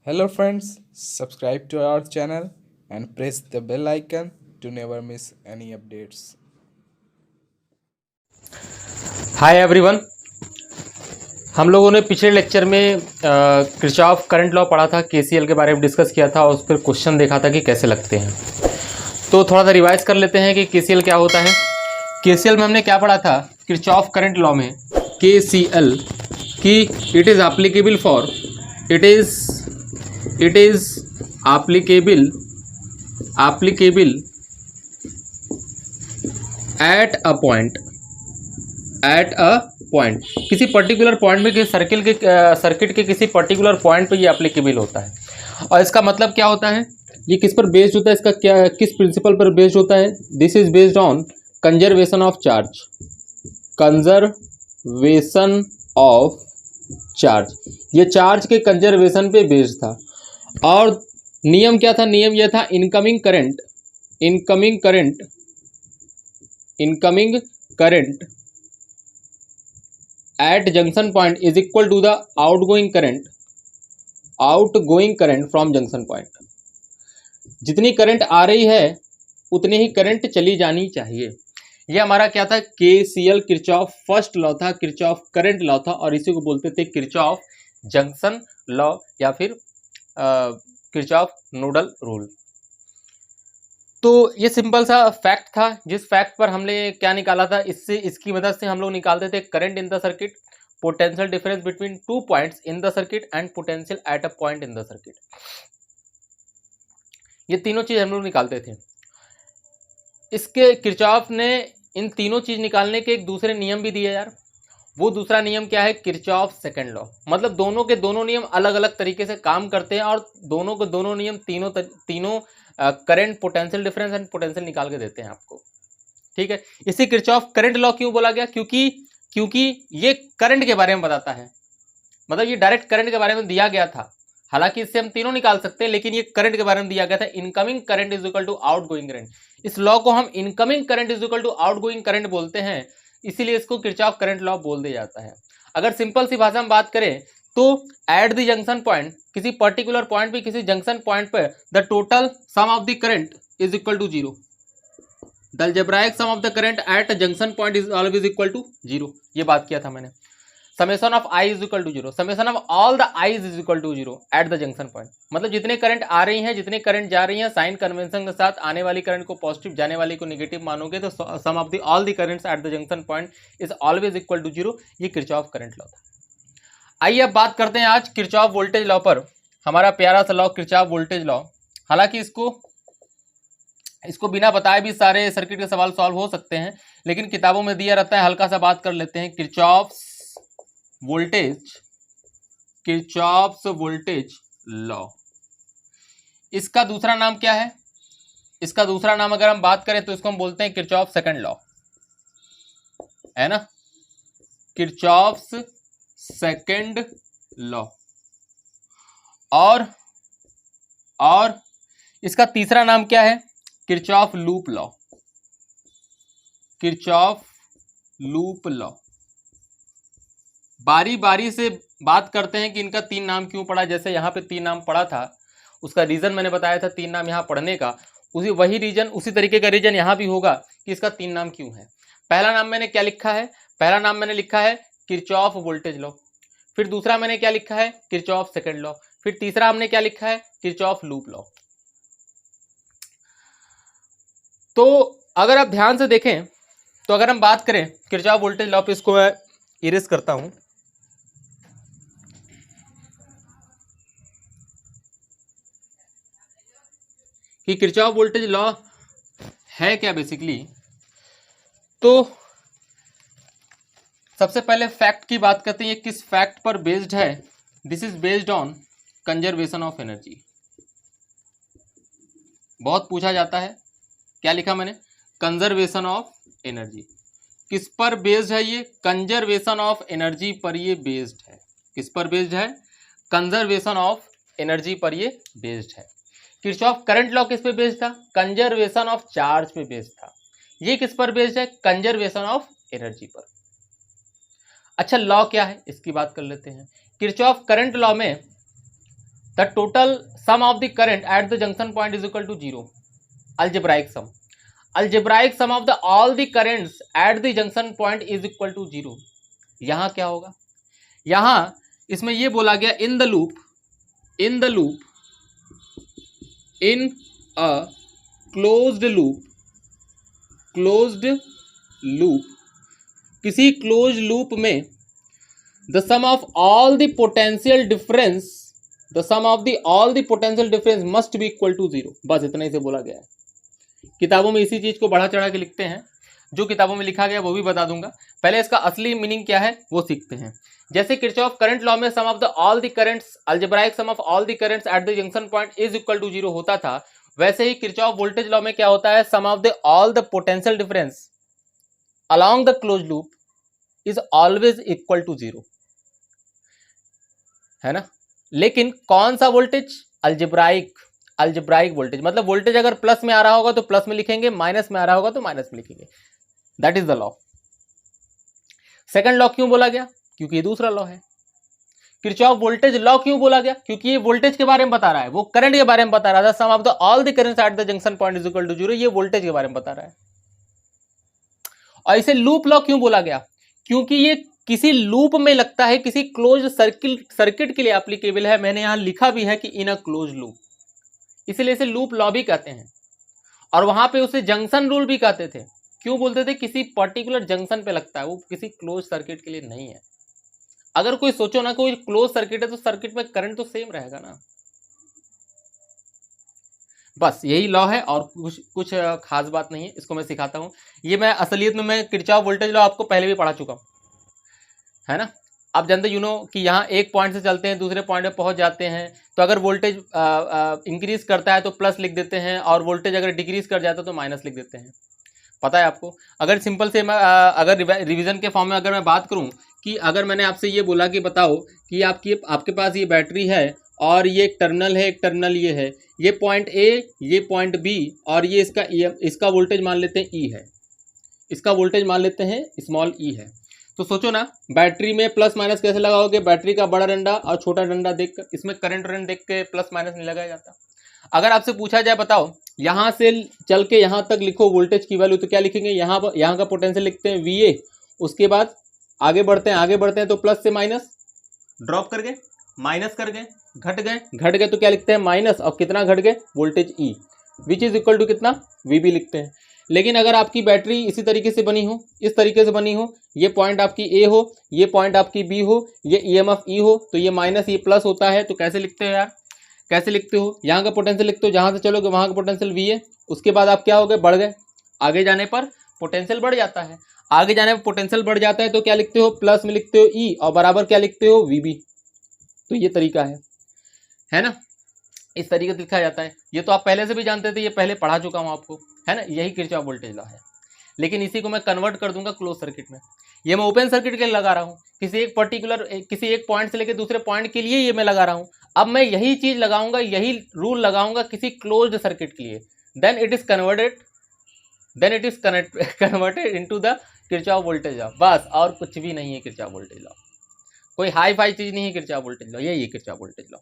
Hello friends, subscribe to our channel and press the bell icon to never miss any updates. Hi everyone. हम लोगों ने पिछले lecture में Kirchhoff current law पढ़ा था, KCL के बारे में डिस्कस किया था और उस पर क्वेश्चन देखा था कि कैसे लगते हैं। तो थोड़ा सा रिवाइज कर लेते हैं कि केसीएल क्या होता है। केसीएल में हमने क्या पढ़ा था किरचॉफ करंट लॉ में, केसीएल कि it is applicable for it is applicable at a point किसी पर्टिकुलर पॉइंट में, किसी सर्किट के किसी पर्टिकुलर पॉइंट पे ये एप्लीकेबल होता है। और इसका मतलब क्या होता है, ये किस पर बेस्ड होता है, इसका क्या किस प्रिंसिपल पर बेस्ड होता है। This is based on conservation of charge. Conservation of charge, ये चार्ज के कंजर्वेशन पे बेस्ड था। और नियम क्या था, नियम यह था incoming current at junction point is equal to the outgoing current from junction point। जितनी करंट आ रही है उतनी ही करंट चली जानी चाहिए। ये हमारा क्या था, केसीएल किरचॉफ फर्स्ट लॉ था, किरचॉफ करंट लॉ था, और इसी को बोलते थे किरचॉफ जंक्शन लॉ या फिर किरचॉफ नोडल रूल। तो ये सिंपल सा फैक्ट था, जिस फैक्ट पर हमने क्या निकाला था, इसकी मदद से हम लोग निकालते थे current in the circuit, potential difference between 2 points in the circuit and potential at a point in the circuit. ये तीनों चीज हम लोग निकालते थे। इसके किरचॉफ ने इन तीनों चीज निकालने के एक दूसरे नियम भी दिए यार। वो दूसरा नियम क्या है, किरचॉफ सेकंड लॉ। मतलब दोनों के दोनों नियम अलग अलग तरीके से काम करते हैं और दोनों के दोनों नियम तीनों current, potential difference and potential निकाल के देते हैं आपको। ठीक है, इसे किरचॉफ करंट लॉ क्यों बोला गया, क्योंकि ये करंट के बारे में बताता है। मतलब ये डायरेक्ट करंट के बारे में दिया गया था। हालांकि इससे हम तीनों निकाल सकते हैं, लेकिन ये करंट के बारे में दिया गया था। Incoming current is equal to outgoing current. इस लॉ को हम incoming current is equal to outgoing current बोलते हैं, इसीलिए इसको किरचॉफ करंट लॉ बोल दिया जाता है। अगर सिंपल सी भाषा में बात करें तो एट द जंक्शन पॉइंट, किसी पर्टिकुलर पॉइंट पे, किसी जंक्शन पॉइंट पे the total sum of the current is equal to zero. The algebraic sum of the current at junction point is always equal to zero. ये बात किया था मैंने। Summation of I is equal to zero, summation of all the I's is equal to zero at the junction point. मतलब जितने current आ रही हैं, जितने करंट जा रही हैं, साइन कन्वेंशन के साथ आने वाली करंट को पॉजिटिव, जाने वाली को नेगेटिव मानोगे तो sum of the all the currents at the junction point is always equal to zero. ये किरचॉफ करंट लॉ था। आइए अब बात करते हैं आज किरचॉफ वोल्टेज लॉ पर। हमारा प्यारा सा लॉ किरचॉफ वोल्टेज लॉ। हालांकि इसको बिना बताए भी सारे सर्किट के सवाल सॉल्व हो सकते हैं, लेकिन किताबों में दिया रहता है। हल्का सा बात कर लेते हैं। किरचॉफ्स वोल्टेज लॉ, इसका दूसरा नाम क्या है? इसका दूसरा नाम अगर हम बात करें तो इसको हम बोलते हैं किरचॉफ सेकंड लॉ, है ना, किरचॉफ्स सेकंड लॉ। और इसका तीसरा नाम क्या है? Kirchhoff loop law, Kirchhoff loop law. बारी बारी से बात करते हैं कि इनका तीन नाम क्यों पड़ा। जैसे यहाँ पे तीन नाम पड़ा था, उसका रीजन मैंने बताया था तीन नाम यहाँ पढ़ने का। उसी तरीके का रीजन यहाँ भी होगा कि इसका तीन नाम क्यों है। पहला नाम मैंने क्या लिखा है? पहला नाम मैंने लिखा है किरचॉफ वोल्टेज लॉ। फिर दूसरा मैंने क्या लिखा है? Kirchhoff second law. फिर तीसरा हमने क्या लिखा है? Kirchhoff loop law. तो अगर आप ध्यान से देखें तो अगर हम बात करें किरचॉफ वोल्टेज लॉ पे, इसको मैं इरेज करता हूं कि किरचॉफ वोल्टेज लॉ है क्या बेसिकली। तो सबसे पहले फैक्ट की बात करते हैं, ये किस फैक्ट पर बेस्ड है? This is based on conservation of energy. बहुत पूछा जाता है, क्या लिखा मैंने? Conservation of energy. किस पर बेस्ड है ये? कंजर्वेशन ऑफ एनर्जी पर ये बेस्ड है। किस पर बेस्ड है? कंजर्वेशन ऑफ एनर्जी पर ये बेस्ड है। किरचॉफ करंट लॉ किस पे बेस्ड था? कंजर्वेशन ऑफ चार्ज पे बेस्ड था। ये किस पर बेस्ड है? कंजर्वेशन ऑफ एनर्जी पर। अच्छा, लॉ क्या है इसकी बात कर लेते हैं। किरचॉफ करंट लॉ में the total sum of the current at the junction point is equal to 0, algebraic sum. Algebraic sum of the all the currents at the junction point is equal to 0. यहां क्या होगा, यहां इसमें ये बोला गया in the loop in a closed loop किसी close loop में the sum of all the potential difference must be equal to 0. बस इतना ही से बोला गया है. किताबों में इसी चीज को बढ़ा चढ़ा के लिखते हैं, जो किताबों में लिखा गया वो भी बता दूंगा. पहले इसका असली मीनिंग क्या है वो सीखते हैं. जैसे किरचॉफ करंट लॉ में sum of the all the currents, algebraic sum of all the currents at the junction point is equal to 0 होता था, वैसे ही किरचॉफ वोल्टेज लॉ में क्या होता है, sum of the all the potential difference along the close loop is always equal to 0, है ना. लेकिन कौन सा वोल्टेज, अल्जेब्राइक वोल्टेज. मतलब वोल्टेज अगर प्लस में आ रहा होगा तो प्लस में लिखेंगे, माइनस में आ रहा होगा तो माइनस में लिखेंगे. That is the law. Second law क्यों बोला गया, क्योंकि ये दूसरा लॉ है. किरचॉफ वोल्टेज लॉ क्यों बोला गया, क्योंकि ये वोल्टेज के बारे में बता रहा है, वो करंट के बारे में बता रहा था. Sum of the all the currents at the junction point is equal to 0, ये वोल्टेज के बारे में बता रहा है. और इसे लूप लॉ क्यों बोला गया, क्योंकि ये किसी लूप में लगता है, किसी क्लोज सर्किट के लिए एप्लीकेबल है. मैंने यहां लिखा भी है कि इन अ क्लोज लूप, इसलिए इसे लूप लॉ भी कहते हैं. और वहां पे उसे जंक्शन रूल भी कहते थे. क्यों बोलते थे, किसी पर्टिकुलर जंक्शन पे लगता है, वो किसी क्लोज सर्किट के लिए नहीं है. अगर कोई सोचो ना कोई क्लोज सर्किट है तो सर्किट में करंट तो सेम रहेगा ना. बस यही लॉ है और कुछ खास बात नहीं है. इसको मैं सिखाता हूं. ये मैं असलियत में मैं किरचॉफ वोल्टेज लॉ आपको पहले भी पढ़ा चुका हूं, है ना. आप जानते कि यहाँ एक पॉइंट से चलते हैं दूसरे पॉइंट पे पहुंच जाते हैं, तो अगर वोल्टेज इंक्रीज करता है तो प्लस लिख देते हैं, और वोल्टेज अगर डिक्रीज कर जाता है तो माइनस लिख देते हैं. पता है आपको. अगर सिंपल से मैं अगर रिवीजन के फॉर्म में अगर मैं बात करूं कि अगर मैंने आपसे ये बोला कि बताओ कि आपके पास ये बैटरी है और ये एक टर्मिनल है, एक टर्मिनल ये है, ये पॉइंट ए, ये पॉइंट बी, और ये इसका वोल्टेज मान लेते हैं ई है, इसका वोल्टेज मान लेते हैं स्मॉल ई है. तो सोचो ना, बैटरी में प्लस माइनस कैसे लगाओगे, बैटरी का बड़ा डंडा और छोटा डंडा देखकर. इसमें करंट देख के प्लस माइनस नहीं लगाया जाता. अगर आपसे पूछा जाए बताओ यहाँ से चल के यहाँ तक लिखो वोल्टेज की वैल्यू, तो क्या लिखेंगे, यहाँ का पोटेंशियल लिखते हैं VA. उसके बाद आगे बढ़ते हैं तो प्लस से माइनस ड्रॉप कर गए, माइनस कर गए, घट गए तो क्या लिखते हैं माइनस, और कितना घट गए, voltage E, which is equal to कितना, VB लिखते हैं. लेकिन अगर आपकी बैटरी इसी तरीके से बनी हो, इस तरीके से बनी हो, ये पॉइंट आपकी A हो, ये पॉइंट आपकी B हो, ये EMF E हो, तो ये माइनस ये प्लस होता है. तो कैसे लिखते हो यार, कैसे लिखते हो, यहाँ का पोटेंशियल लिखते हो, जहाँ से चलोगे वहाँ का पोटेंशियल VA. उसके बाद आप क्या हो गए, बढ़ गए, आगे जाने पर पोटेंशियल बढ़ जाता है, आगे जाने पर पोटेंशियल बढ़ जाता है, तो क्या लिखते हो, प्लस में लिखते हो E, और बराबर क्या लिखते हो, VB. तो ये तरीका है ना, इस तरीके से लिखा जाता है. ये तो आप पहले से भी जानते थे, ये पहले पढ़ा चुका हूँ आपको, है ना. यही किरचॉफ वोल्टेज लॉ है, लेकिन इसी को मैं कन्वर्ट कर दूंगा क्लोज सर्किट में. ये मैं ओपन सर्किट के लिए लगा रहा हूँ, किसी एक पॉइंट से लेकर दूसरे पॉइंट के लिए ये मैं लगा रहा हूँ. अब मैं यही चीज लगाऊंगा, यही रूल लगाऊंगा किसी क्लोज्ड सर्किट के लिए. Then it is converted into the Kirchhoff voltage law. बस और कुछ भी नहीं है किरचॉफ वोल्टेज लॉ, कोई हाई फाई चीज नहीं है किरचॉफ वोल्टेज लॉ, यही है किरचॉफ वोल्टेज लॉ.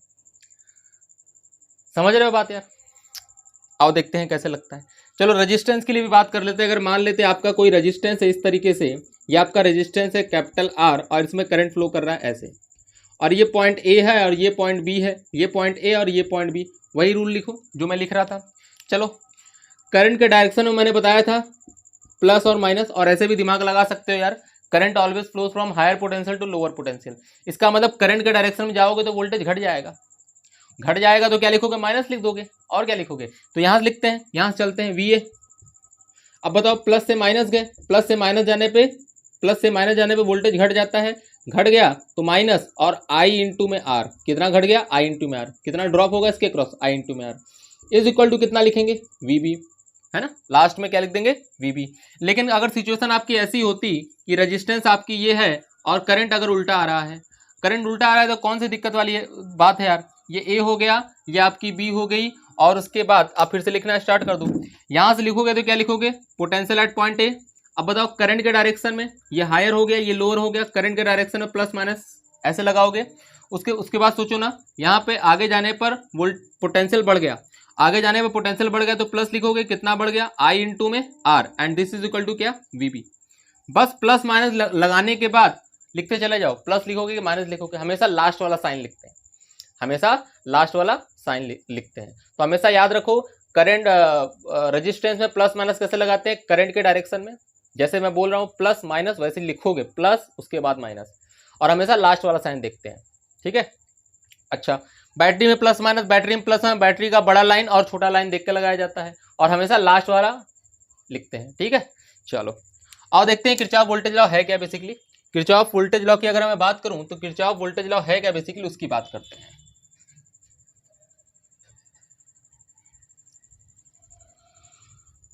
समझ रहे हो बात यार. आओ देखते हैं कैसे लगता है. चलो रेजिस्टेंस के लिए भी बात कर लेते हैं. अगर मान लेते हैं आपका कोई रेजिस्टेंस है इस तरीके से, ये आपका रेजिस्टेंस है कैपिटल R, और इसमें करंट फ्लो कर रहा है ऐसे, और ये पॉइंट A है और ये पॉइंट B है, ये पॉइंट A और ये पॉइंट B. वही रूल लिखो जो मैं लिख रहा था. चलो, करंट के डायरेक्शन में मैंने बताया था प्लस और माइनस, और ऐसे भी दिमाग लगा सकते हो यार, current always flows from higher potential to lower potential. इसका मतलब करंट के डायरेक्शन में जाओगे तो वोल्टेज घट जाएगा तो क्या लिखोगे, माइनस लिख दोगे, और क्या लिखोगे. तो यहाँ से लिखते हैं, यहाँ से चलते हैं VA. अब बताओ, प्लस से माइनस गए, प्लस से माइनस जाने पे वोल्टेज घट जाता है, घट गया तो माइनस, और I इंटू में R, कितना घट गया, I इंटू में R, कितना ड्रॉप होगा इसके क्रॉस, I इंटू में R इज इक्वल टू कितना लिखेंगे, VB, है ना. लास्ट में क्या लिख देंगे, VB. लेकिन अगर सिचुएशन आपकी ऐसी होती कि रेजिस्टेंस आपकी ये है और करंट अगर उल्टा आ रहा है, तो कौन सी दिक्कत वाली बात है यार. ये A हो गया, ये आपकी B हो गई, और उसके बाद आप फिर से लिखना स्टार्ट कर दो. यहाँ से लिखोगे तो क्या लिखोगे, पोटेंशियल एट पॉइंट A. अब बताओ, करंट के डायरेक्शन में ये हायर हो गया, ये लोअर हो गया, करंट के डायरेक्शन में प्लस माइनस ऐसे लगाओगे. उसके उसके बाद सोचो ना, यहाँ पे आगे जाने पर पोटेंशियल बढ़ गया, आगे जाने पर पोटेंशियल बढ़ गया तो प्लस लिखोगे, कितना बढ़ गया, I इंटू में R and this is equal to क्या, VB। बस प्लस माइनस लगाने के बाद लिखते चले जाओ, प्लस लिखोगे कि माइनस लिखोगे, हमेशा लास्ट वाला साइन लिखते हैं, हमेशा लास्ट वाला साइन लिखते हैं। तो हमेशा याद रखो, करंट रेजिस्टेंस में प्लस माइनस कैसे लगाते हैं, करंट के डायरेक्शन में, जैसे मैं बोल रहा हूँ प्लस माइनस वैसे लिखोगे, प्लस उसके बाद माइनस, और हमेशा लास्ट वाला साइन देखते हैं, ठीक है। अच्छा, बैटरी में प्लस माइनस, बैटरी में प्लस माइनस, बैटरी का बड़ा लाइन और छोटा लाइन देख के लगाया जाता है, और हमेशा लास्ट वाला लिखते हैं, ठीक है। चलो और देखते हैं किरचॉफ वोल्टेज लॉ है क्या बेसिकली। किरचॉफ वोल्टेज लॉ की अगर मैं बात करूं तो किरचॉफ वोल्टेज लॉ है क्या बेसिकली, उसकी बात करते हैं।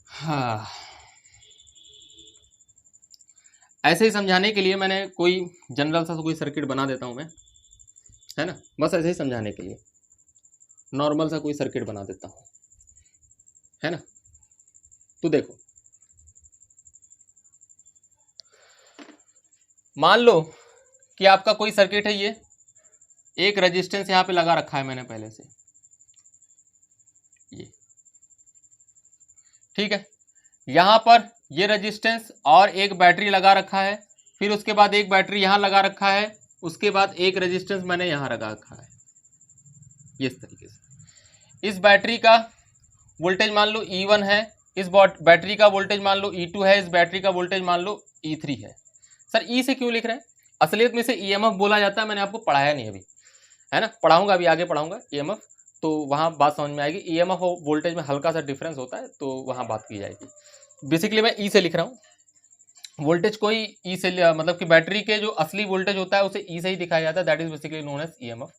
हाँ, ऐसे ही समझाने के लिए मैंने कोई जनरल सा कोई सर्किट बना देता हूं मैं, है ना, बस ऐसे ही समझाने के लिए नॉर्मल सा कोई सर्किट बना देता हूं, है ना। तो देखो, मान लो कि आपका कोई सर्किट है, ये एक रेजिस्टेंस यहां पे लगा रखा है मैंने पहले से, ये ठीक है, यहां पर ये रेजिस्टेंस और एक बैटरी लगा रखा है, फिर उसके बाद एक बैटरी यहां लगा रखा है, उसके बाद एक रेजिस्टेंस मैंने यहां लगा रखा है, ये इस तरीके से। इस बैटरी का वोल्टेज मान लो E1 है, इस बैटरी का वोल्टेज मान लो E2 है, इस बैटरी का वोल्टेज मान लो E3 है। सर ई से क्यों लिख रहे हैं, असलियत में इसे EMF बोला जाता है, मैंने आपको पढ़ाया नहीं अभी, है ना, पढ़ाऊंगा अभी आगे पढ़ाऊंगा EMF, तो वहां बात समझ में आएगी। EMF और वोल्टेज में हल्का सा डिफरेंस होता है, तो वहां बात की जाएगी। बेसिकली मैं ई से लिख रहा हूँ, वोल्टेज कोई ई से मतलब कि बैटरी के जो असली वोल्टेज होता है उसे ई से ही दिखाया जाता है, that is basically known as EMF।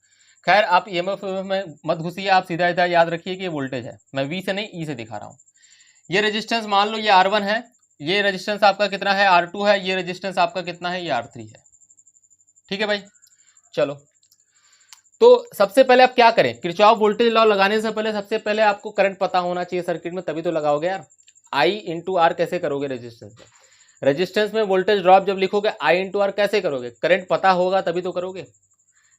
खैर आप EMF में मत घुसिए, आप सीधा सीधा याद रखिए कि ये वोल्टेज है, मैं वी से नहीं ई से दिखा रहा हूँ। ये रेजिस्टेंस मान लो ये R1 है, ये रेजिस्टेंस आपका कितना है, R2 है, ये रेजिस्टेंस आपका कितना है, ये R3 है, ठीक है भाई। चलो, तो सबसे पहले आप क्या करें, किरचॉफ वोल्टेज लॉ लगाने से पहले सबसे पहले आपको करंट पता होना चाहिए सर्किट में, तभी तो लगाओगे यार। I इंटू आर कैसे करोगे रेजिस्टेंस में, रेजिस्टेंस में वोल्टेज ड्रॉप जब लिखोगे I इंटू आर कैसे करोगे, करंट पता होगा तभी तो करोगे,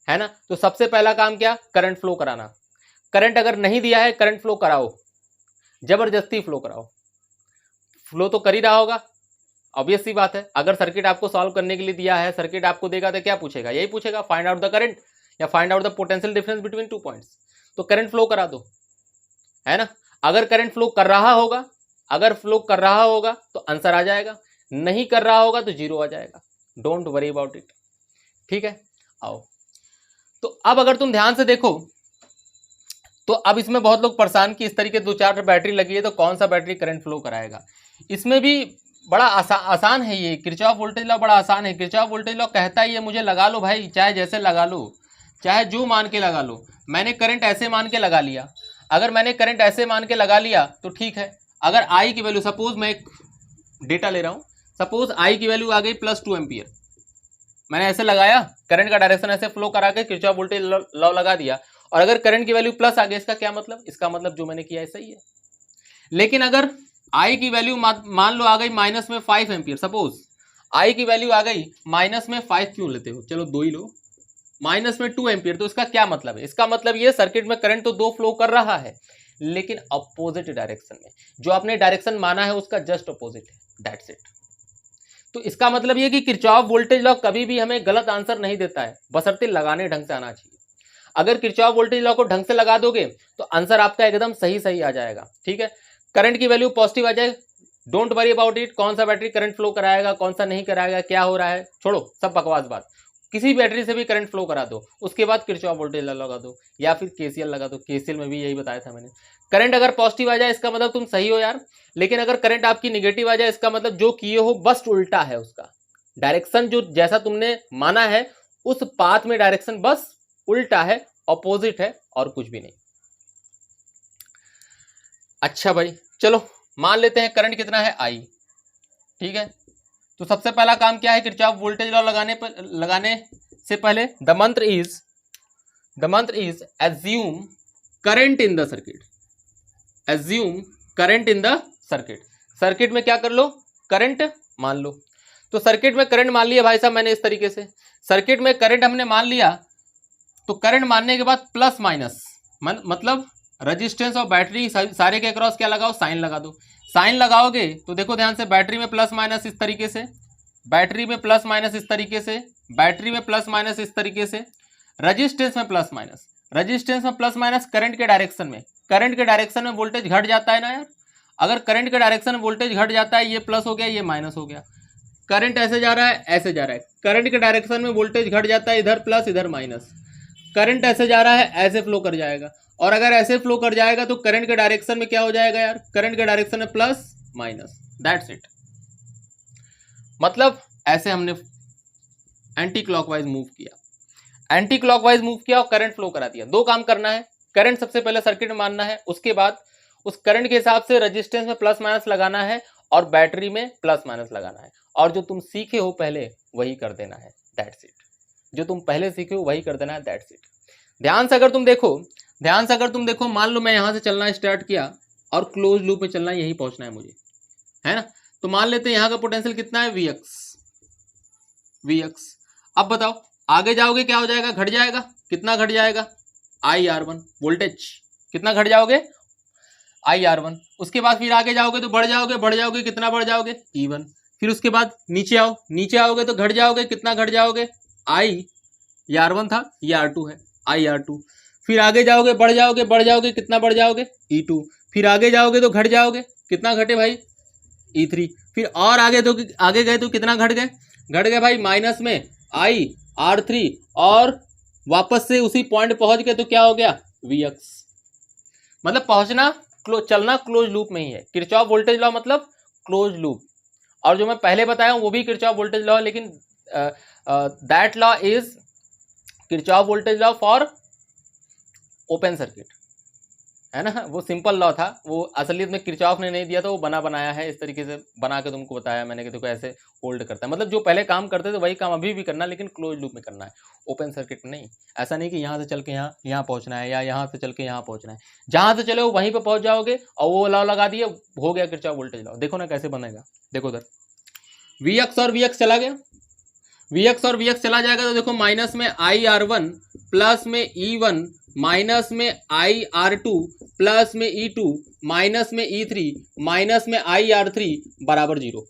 है ना। तो सबसे पहला काम क्या, करंट फ्लो कराना। करंट अगर नहीं दिया है, करंट फ्लो कराओ, जबरदस्ती फ्लो कराओ, फ्लो तो कर ही रहा होगा, ऑब्वियस सी बात है। अगर सर्किट आपको सॉल्व करने के लिए दिया है, सर्किट आपको देगा तो क्या पूछेगा, यही पूछेगा, फाइंड आउट द करंट या find out the potential difference between two points. तो करंट फ्लो करा दो, है ना। अगर करंट फ्लो कर रहा होगा, अगर फ्लो कर रहा होगा तो आंसर आ जाएगा, नहीं कर रहा होगा तो जीरो आ जाएगा, डोंट वरी अबाउट इट, ठीक है। आओ, तो अब अगर तुम ध्यान से देखो तो अब इसमें बहुत लोग परेशान कि इस तरीके 2-4 बैटरी लगी है तो कौन सा बैटरी करंट फ्लो कराएगा। इसमें भी बड़ा आसान है, ये किरचॉफ वोल्टेज लॉ बड़ा आसान है। किरचॉफ वोल्टेज लॉ कहता है ये मुझे लगा लो भाई, चाहे जैसे लगा लो, चाहे जो मान के लगा लो। मैंने करंट ऐसे मान के लगा लिया, अगर मैंने करंट ऐसे मान के लगा लिया तो ठीक है। अगर आई की वैल्यू, सपोज मैं एक डेटा ले रहा हूं, सपोज आई की वैल्यू आ गई +2 एम्पियर, मैंने ऐसे लगाया, करंट का डायरेक्शन ऐसे फ्लो करा के किरचॉफ वोल्टेज लॉ लगा दिया, और अगर करंट की वैल्यू प्लस आ गई, इसका क्या मतलब, इसका मतलब जो मैंने किया है सही है। लेकिन अगर आई की वैल्यू मान लो आ गई माइनस में 5 एम्पियर, सपोज आई की वैल्यू आ गई माइनस में 5 क्यों लेते हो, चलो 2 ही लो, माइनस में 2 एम्पियर, तो इसका क्या मतलब है, इसका मतलब ये सर्किट में करंट तो 2 फ्लो कर रहा है, लेकिन अपोजिट डायरेक्शन में, जो आपने डायरेक्शन माना है उसका जस्ट अपोजिट है, दैट्स इट। तो इसका मतलब ये कि किरचॉफ वोल्टेज लॉ कभी भी हमें गलत आंसर नहीं देता है, बशर्ते लगाने ढंग से आना चाहिए। अगर किरचॉफ वोल्टेज लॉ को ढंग से लगा दोगे तो आंसर आपका एकदम सही सही आ जाएगा, ठीक है। करंट की वैल्यू पॉजिटिव आ जाए, डोंट वरी अबाउट इट, कौन सा बैटरी करंट फ्लो कराएगा, कौन सा नहीं कराएगा, क्या हो रहा है, छोड़ो सब बकवास बात। किसी बैटरी से भी करंट फ्लो करा दो, उसके बाद किरचॉफ वोल्टेज लॉ लगा दो, या फिर KCL लगा दो। KCL में भी यही बताया था मैंने। करंट अगर पॉजिटिव आ जाए इसका मतलब तुम सही हो यार, लेकिन अगर करंट आपकी निगेटिव आ जाए इसका मतलब जो किए हो बस उल्टा है, उसका डायरेक्शन जो जैसा तुमने माना है उस पाथ में डायरेक्शन बस उल्टा है, ऑपोजिट है, और कुछ भी नहीं। अच्छा भाई, चलो मान लेते हैं करंट कितना है I, ठीक है। तो सबसे पहला काम क्या है, किरचॉफ वोल्टेज लॉ लगाने से पहले द मंत्र is assume current in the circuit, assume current in the circuit. Circuit में क्या कर लो, करंट मान लो। तो सर्किट में करंट मान लिया भाई साहब मैंने इस तरीके से, सर्किट में करंट हमने मान लिया, तो करंट मानने के बाद प्लस माइनस मतलब रेजिस्टेंस और बैटरी सारे के अक्रॉस क्या लगाओ, साइन लगा दो। साइन लगाओगे तो देखो ध्यान से, बैटरी में प्लस माइनस इस तरीके से, बैटरी में प्लस माइनस इस तरीके से, बैटरी में प्लस माइनस इस तरीके से, रेजिस्टेंस में प्लस माइनस, रेजिस्टेंस में प्लस माइनस करंट के डायरेक्शन में, करंट के डायरेक्शन में वोल्टेज घट जाता है ना यार। अगर करंट के डायरेक्शन में वोल्टेज घट जाता है, ये प्लस हो गया ये माइनस हो गया, करंट ऐसे जा रहा है ऐसे जा रहा है, करंट के डायरेक्शन में वोल्टेज घट जाता है, इधर प्लस इधर माइनस, करंट ऐसे जा रहा है ऐसे फ्लो कर जाएगा। और अगर ऐसे फ्लो कर जाएगा तो करंट के डायरेक्शन में क्या हो जाएगा यार, करंट के डायरेक्शन में प्लस माइनस, दैट्स इट। मतलब ऐसे हमने एंटी क्लॉकवाइज मूव किया, एंटी क्लॉकवाइज मूव किया और करंट फ्लो करा दिया। दो काम करना है, करंट सबसे पहले सर्किट में मानना है, उसके बाद उस करंट के हिसाब से रेजिस्टेंस में प्लस माइनस लगाना है और बैटरी में प्लस माइनस लगाना है। और जो तुम सीखे हो पहले वही कर देना है, दैट्स इट। जो तुम पहले सीखे हो वही कर देना है, दैट्स इट। ध्यान से अगर तुम देखो, मान लो मैं यहां से चलना स्टार्ट किया और क्लोज लूप में चलना, यही पहुंचना है मुझे, है ना। तो मान लेते हैं यहां का पोटेंशियल कितना है, Vx। अब बताओ आगे जाओगे क्या हो जाएगा, घट जाएगा, कितना घट जाएगा, IR1 वोल्टेज, कितना घट जाओगे, IR1। उसके बाद फिर आगे जाओगे तो बढ़ जाओगे, कितना बढ़ जाओगे, E1। फिर उसके बाद नीचे आओगे तो घट जाओगे, कितना घट जाओगे, IR1 था, ये R2 है, IR2। फिर आगे जाओगे बढ़ जाओगे, कितना बढ़ जाओगे, E2। फिर आगे जाओगे तो घट जाओगे, कितना घटे भाई, E3। फिर और आगे गए तो कितना घट गए भाई, माइनस में IR3। और वापस से उसी पॉइंट पहुंच गए तो क्या हो गया, Vx। मतलब चलना क्लोज लूप में ही है। किरचॉफ वोल्टेज लॉ मतलब क्लोज लूप। और जो मैं पहले बताया हूं वो भी किरचॉफ वोल्टेज लॉ, लेकिन that law is Kirchhoff voltage law for open circuit, है ना। वो सिंपल लॉ था, वो असलियत में किरचॉफ ने नहीं दिया था, वो बनाया है, इस तरीके से बना के तुमको बताया मैंने कि देखो ऐसे होल्ड करता है। मतलब जो पहले काम करते थे वही काम अभी भी करना, लेकिन क्लोज लूप में करना है, ओपन सर्किट में नहीं। ऐसा नहीं कि यहाँ से चल के यहाँ पहुँचना है या यहाँ से चल के यहाँ पहुँचना है, जहाँ से चले हो वहीं पर पहुँच जाओगे और वो लॉ लगा दिए, हो गया किरचॉफ वोल्टेज लॉ। देखो ना कैसे बनेगा, देखो उधर Vx और Vx चला गया, Vx और Vx चला जाएगा तो देखो माइनस में IR1 प्लस में E1 माइनस में IR2 प्लस में E2 माइनस में E3 माइनस में IR3 बराबर 0।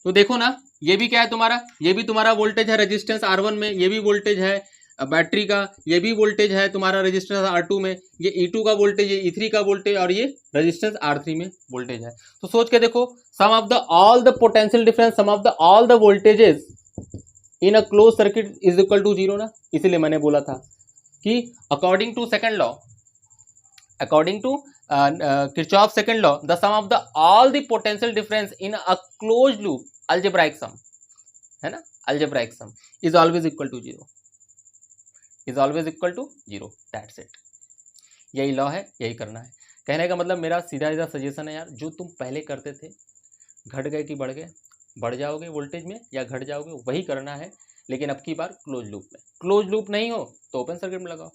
तो देखो ना, ये भी क्या है तुम्हारा, ये भी तुम्हारा वोल्टेज है रेजिस्टेंस R1 में, ये भी वोल्टेज है बैटरी का, ये भी वोल्टेज है तुम्हारा रेजिस्टेंस R2 में, ये E2 का वोल्टेज, ये E3 का वोल्टेज और ये रेजिस्टेंस R3 में वोल्टेज है। तो सोच के देखो, sum of the all the potential difference, sum of the all the voltages in a close circuit is equal to 0 ना। इसीलिए मैंने बोला था कि according to second law, according to Kirchhoff second law, the sum of the all the potential difference in a close loop algebraic sum, है ना, algebraic sum is always equal to 0, is always equal to 0, that's it. यही law है, यही करना है। कहने का मतलब मेरा सीधा सजेशन है यार, जो तुम पहले करते थे, घट गए कि बढ़ गए, बढ़ जाओगे वोल्टेज में या घट जाओगे, वही करना है, लेकिन अब की बार क्लोज लूप में। क्लोज लूप नहीं हो तो ओपन सर्किट में लगाओ।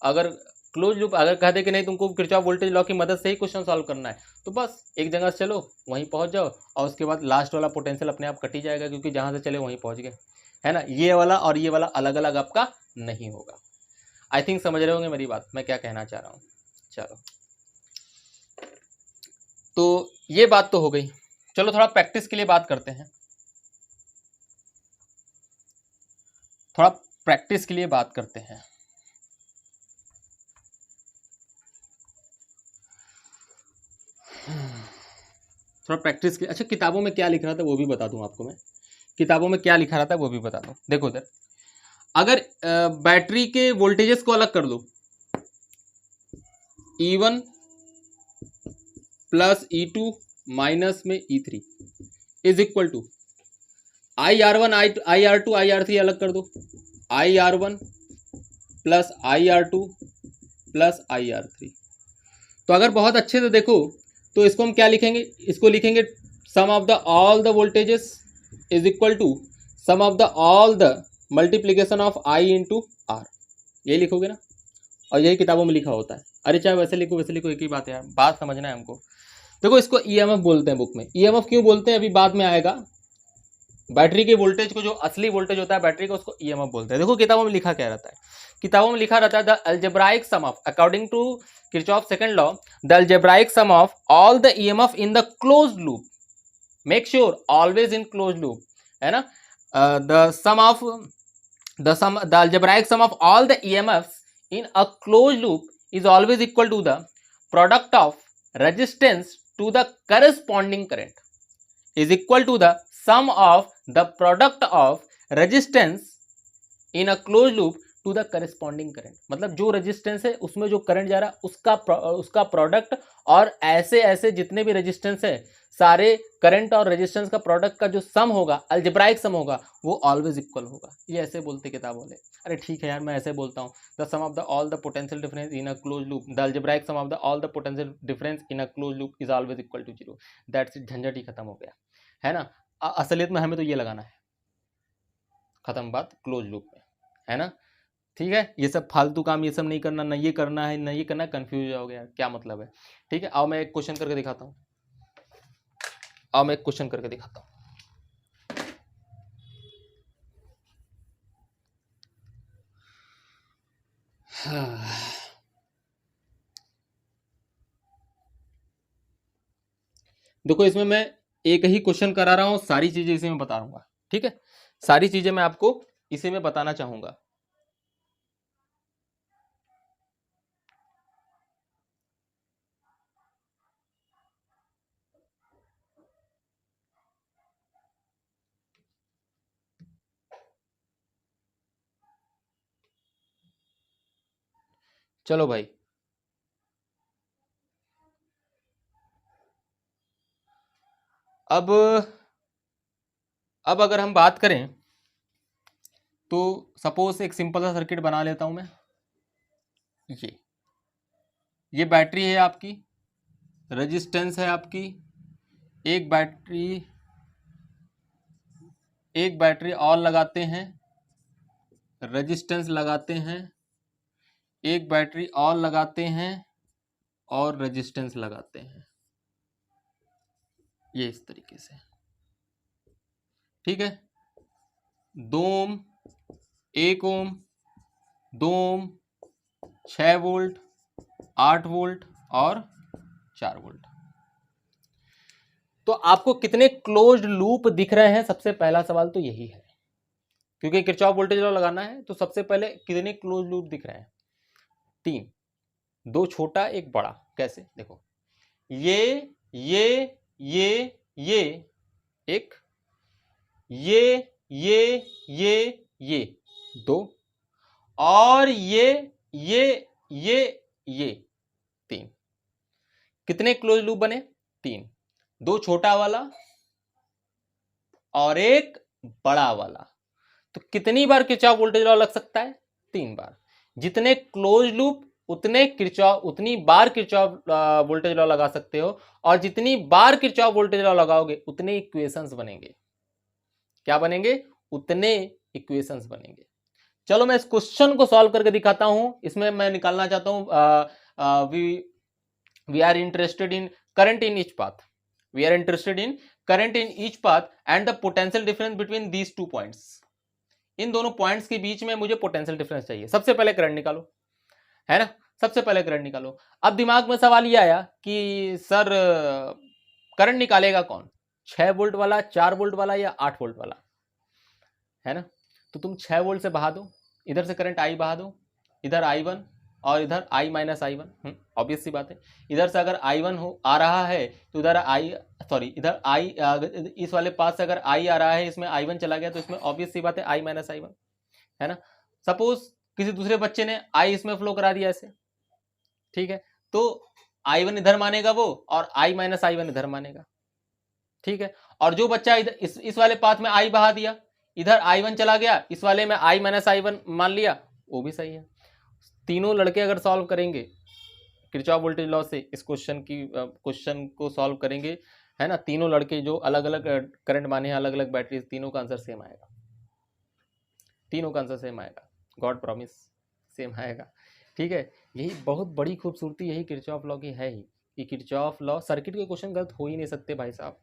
अगर क्लोज लूप अगर कह दे कि नहीं तुमको किरचॉफ वोल्टेज लॉ की मदद से ही क्वेश्चन सॉल्व करना है, तो बस एक जगह से चलो वहीं पहुंच जाओ और उसके बाद लास्ट वाला पोटेंशियल अपने आप कट ही जाएगा, क्योंकि जहां से चले वहीं पहुंच गए, है ना। ये वाला और ये वाला अलग अलग आपका नहीं होगा। आई थिंक समझ रहे होंगे मेरी बात, मैं क्या कहना चाह रहा हूँ। चलो, तो ये बात तो हो गई। चलो थोड़ा प्रैक्टिस के लिए बात करते हैं, थोड़ा प्रैक्टिस के लिए बात करते हैं। थोड़ा प्रैक्टिस के, अच्छा किताबों में क्या लिख रहा था वो भी बता दूं आपको मैं, किताबों में क्या लिखा रहा था वो भी बता दूं। देखो उधर, अगर बैटरी के वोल्टेजेस को अलग कर दो, E1 प्लस E2 माइनस में E3 is equal to IR1 IR2 IR3 अलग कर दो, IR1 plus IR2 plus IR3। तो अगर बहुत अच्छे से देखो तो इसको हम क्या लिखेंगे, इसको लिखेंगे sum of the all the voltages is equal to sum of the all the multiplication of I into R, यही लिखोगे ना। और यही किताबों में लिखा होता है। अरे चाहे वैसे लिखो वैसे लिखो, एक ही बात है यार, बात समझना है हमको। देखो इसको EMF बोलते हैं बुक में, EMF क्यों बोलते हैं अभी बाद में आएगा, बैटरी के वोल्टेज को, जो असली वोल्टेज होता है बैटरी का, उसको ईएमएफ बोलते हैं। देखो किताबों में लिखा क्या रहता है, किताबों में लिखा रहता है the algebraic sum of, according to Kirchhoff second law, the algebraic sum of all the EMF in the closed loop, make sure always in closed loop, है ना, the sum of the algebraic sum of all the EMFs in a closed loop is always equal to the product of resistance to the corresponding current is equal to the sum of the product of resistance in a closed loop to the corresponding current. मतलब जो resistance है उसमें जो current जा रहा है उसका product, और ऐसे ऐसे जितने भी रेजिस्टेंस है सारे करंट और रेजिस्टेंस का प्रोडक्ट का जो सम होगा, अल्जेब्राइक सम होगा, वो ऑलवेज इक्वल होगा। ये ऐसे बोलते किताब वाले। अरे ठीक है यार, मैं ऐसे बोलता हूँ, the sum of the all the potential difference in a close loop, the algebraic sum of the all the potential difference in a close loop is always equal to zero. That's it, झंझट ही खत्म हो गया, है ना। असलियत में हमें तो ये लगाना है, खत्म बात क्लोज लूप में, है ना। ठीक है, ये सब फालतू काम ये सब नहीं करना, ना ये करना है ना ये करना, कंफ्यूज हो गया क्या मतलब है। ठीक है, आओ मैं एक क्वेश्चन करके दिखाता हूँ, आओ मैं एक क्वेश्चन करके दिखाता हूँ। देखो इसमें मैं एक ही क्वेश्चन करा रहा हूँ, सारी चीजें इसी में बता दूंगा। ठीक है, सारी चीजें मैं आपको इसी में बताना चाहूंगा। चलो भाई, अब अगर हम बात करें तो सपोज एक सिंपल सा सर्किट बना लेता हूं मैं। ये बैटरी है आपकी, रेजिस्टेंस है आपकी, एक बैटरी और लगाते हैं, रेजिस्टेंस लगाते हैं, एक बैटरी और लगाते हैं और रेजिस्टेंस लगाते हैं, ये इस तरीके से। ठीक है, 2 ओम, 1 ओम, 2 ओम, 6 वोल्ट, 8 वोल्ट और 4 वोल्ट। तो आपको कितने क्लोज्ड लूप दिख रहे हैं, सबसे पहला सवाल तो यही है, क्योंकि किरचॉफ वोल्टेज लॉ लगाना है। तो सबसे पहले कितने क्लोज लूप दिख रहे हैं? 3, 2 छोटा 1 बड़ा। कैसे? देखो, ये एक, ये 2 और ये 3। कितने क्लोज लूप बने? 3, 2 छोटा वाला और 1 बड़ा वाला। तो कितनी बार किरचॉफ वोल्टेज लॉ लग सकता है? 3 बार। जितने क्लोज लूप उतनी बार किरचॉफ वोल्टेज लॉ लगा सकते हो, और जितनी बार किरचॉफ वोल्टेज लॉ लगाओगे उतने इक्वेशंस बनेंगे। क्या बनेंगे? उतने इक्वेशंस बनेंगे। चलो मैं इस क्वेश्चन को सॉल्व करके दिखाता हूं। इसमें मैं निकालना चाहता हूं we are interested in current in each path, we are interested in current in each path and the potential difference between these 2 points. इन दोनों पॉइंट्स के बीच में मुझे पोटेंशियल डिफरेंस चाहिए। सबसे पहले करंट निकालो, है ना, सबसे पहले करंट निकालो। अब दिमाग में सवाल ये आया कि सर करंट निकालेगा कौन, 6 वोल्ट वाला, 4 वोल्ट वाला या 8 वोल्ट वाला, है ना। तो तुम 6 वोल्ट से बहा दो, इधर से करंट आई बहा दो, इधर I1 और इधर I माइनस I1। ऑब्वियस सी बात है, इधर से अगर I1 आ रहा है तो इधर इधर I, इस वाले पास से अगर I आ रहा है, इसमें I1 चला गया, तो इसमें ऑब्वियस सी बात है I माइनस I1, है ना। सपोज किसी दूसरे बच्चे ने I इसमें फ्लो करा दिया ऐसे, ठीक है, तो I1 इधर मानेगा वो और I माइनस I1 इधर मानेगा। ठीक है, और जो बच्चा इधर इस वाले पाथ में I बहा दिया, इधर I1 चला गया, इस वाले में I माइनस I1 मान लिया, वो भी सही है। तीनों लड़के अगर सॉल्व करेंगे किरचॉफ वोल्टेज लॉ से, इस क्वेश्चन को सॉल्व करेंगे, है ना, तीनों लड़के जो अलग अलग करंट माने हैं, अलग अलग बैटरी, तीनों का आंसर सेम आएगा, तीनों का आंसर सेम आएगा, गॉड प्रॉमिस सेम आएगा। ठीक है, यही बहुत बड़ी खूबसूरती यही किरचॉफ लॉ की है ही, कि किरचॉफ लॉ, सर्किट के क्वेश्चन गलत हो ही नहीं सकते भाई साहब।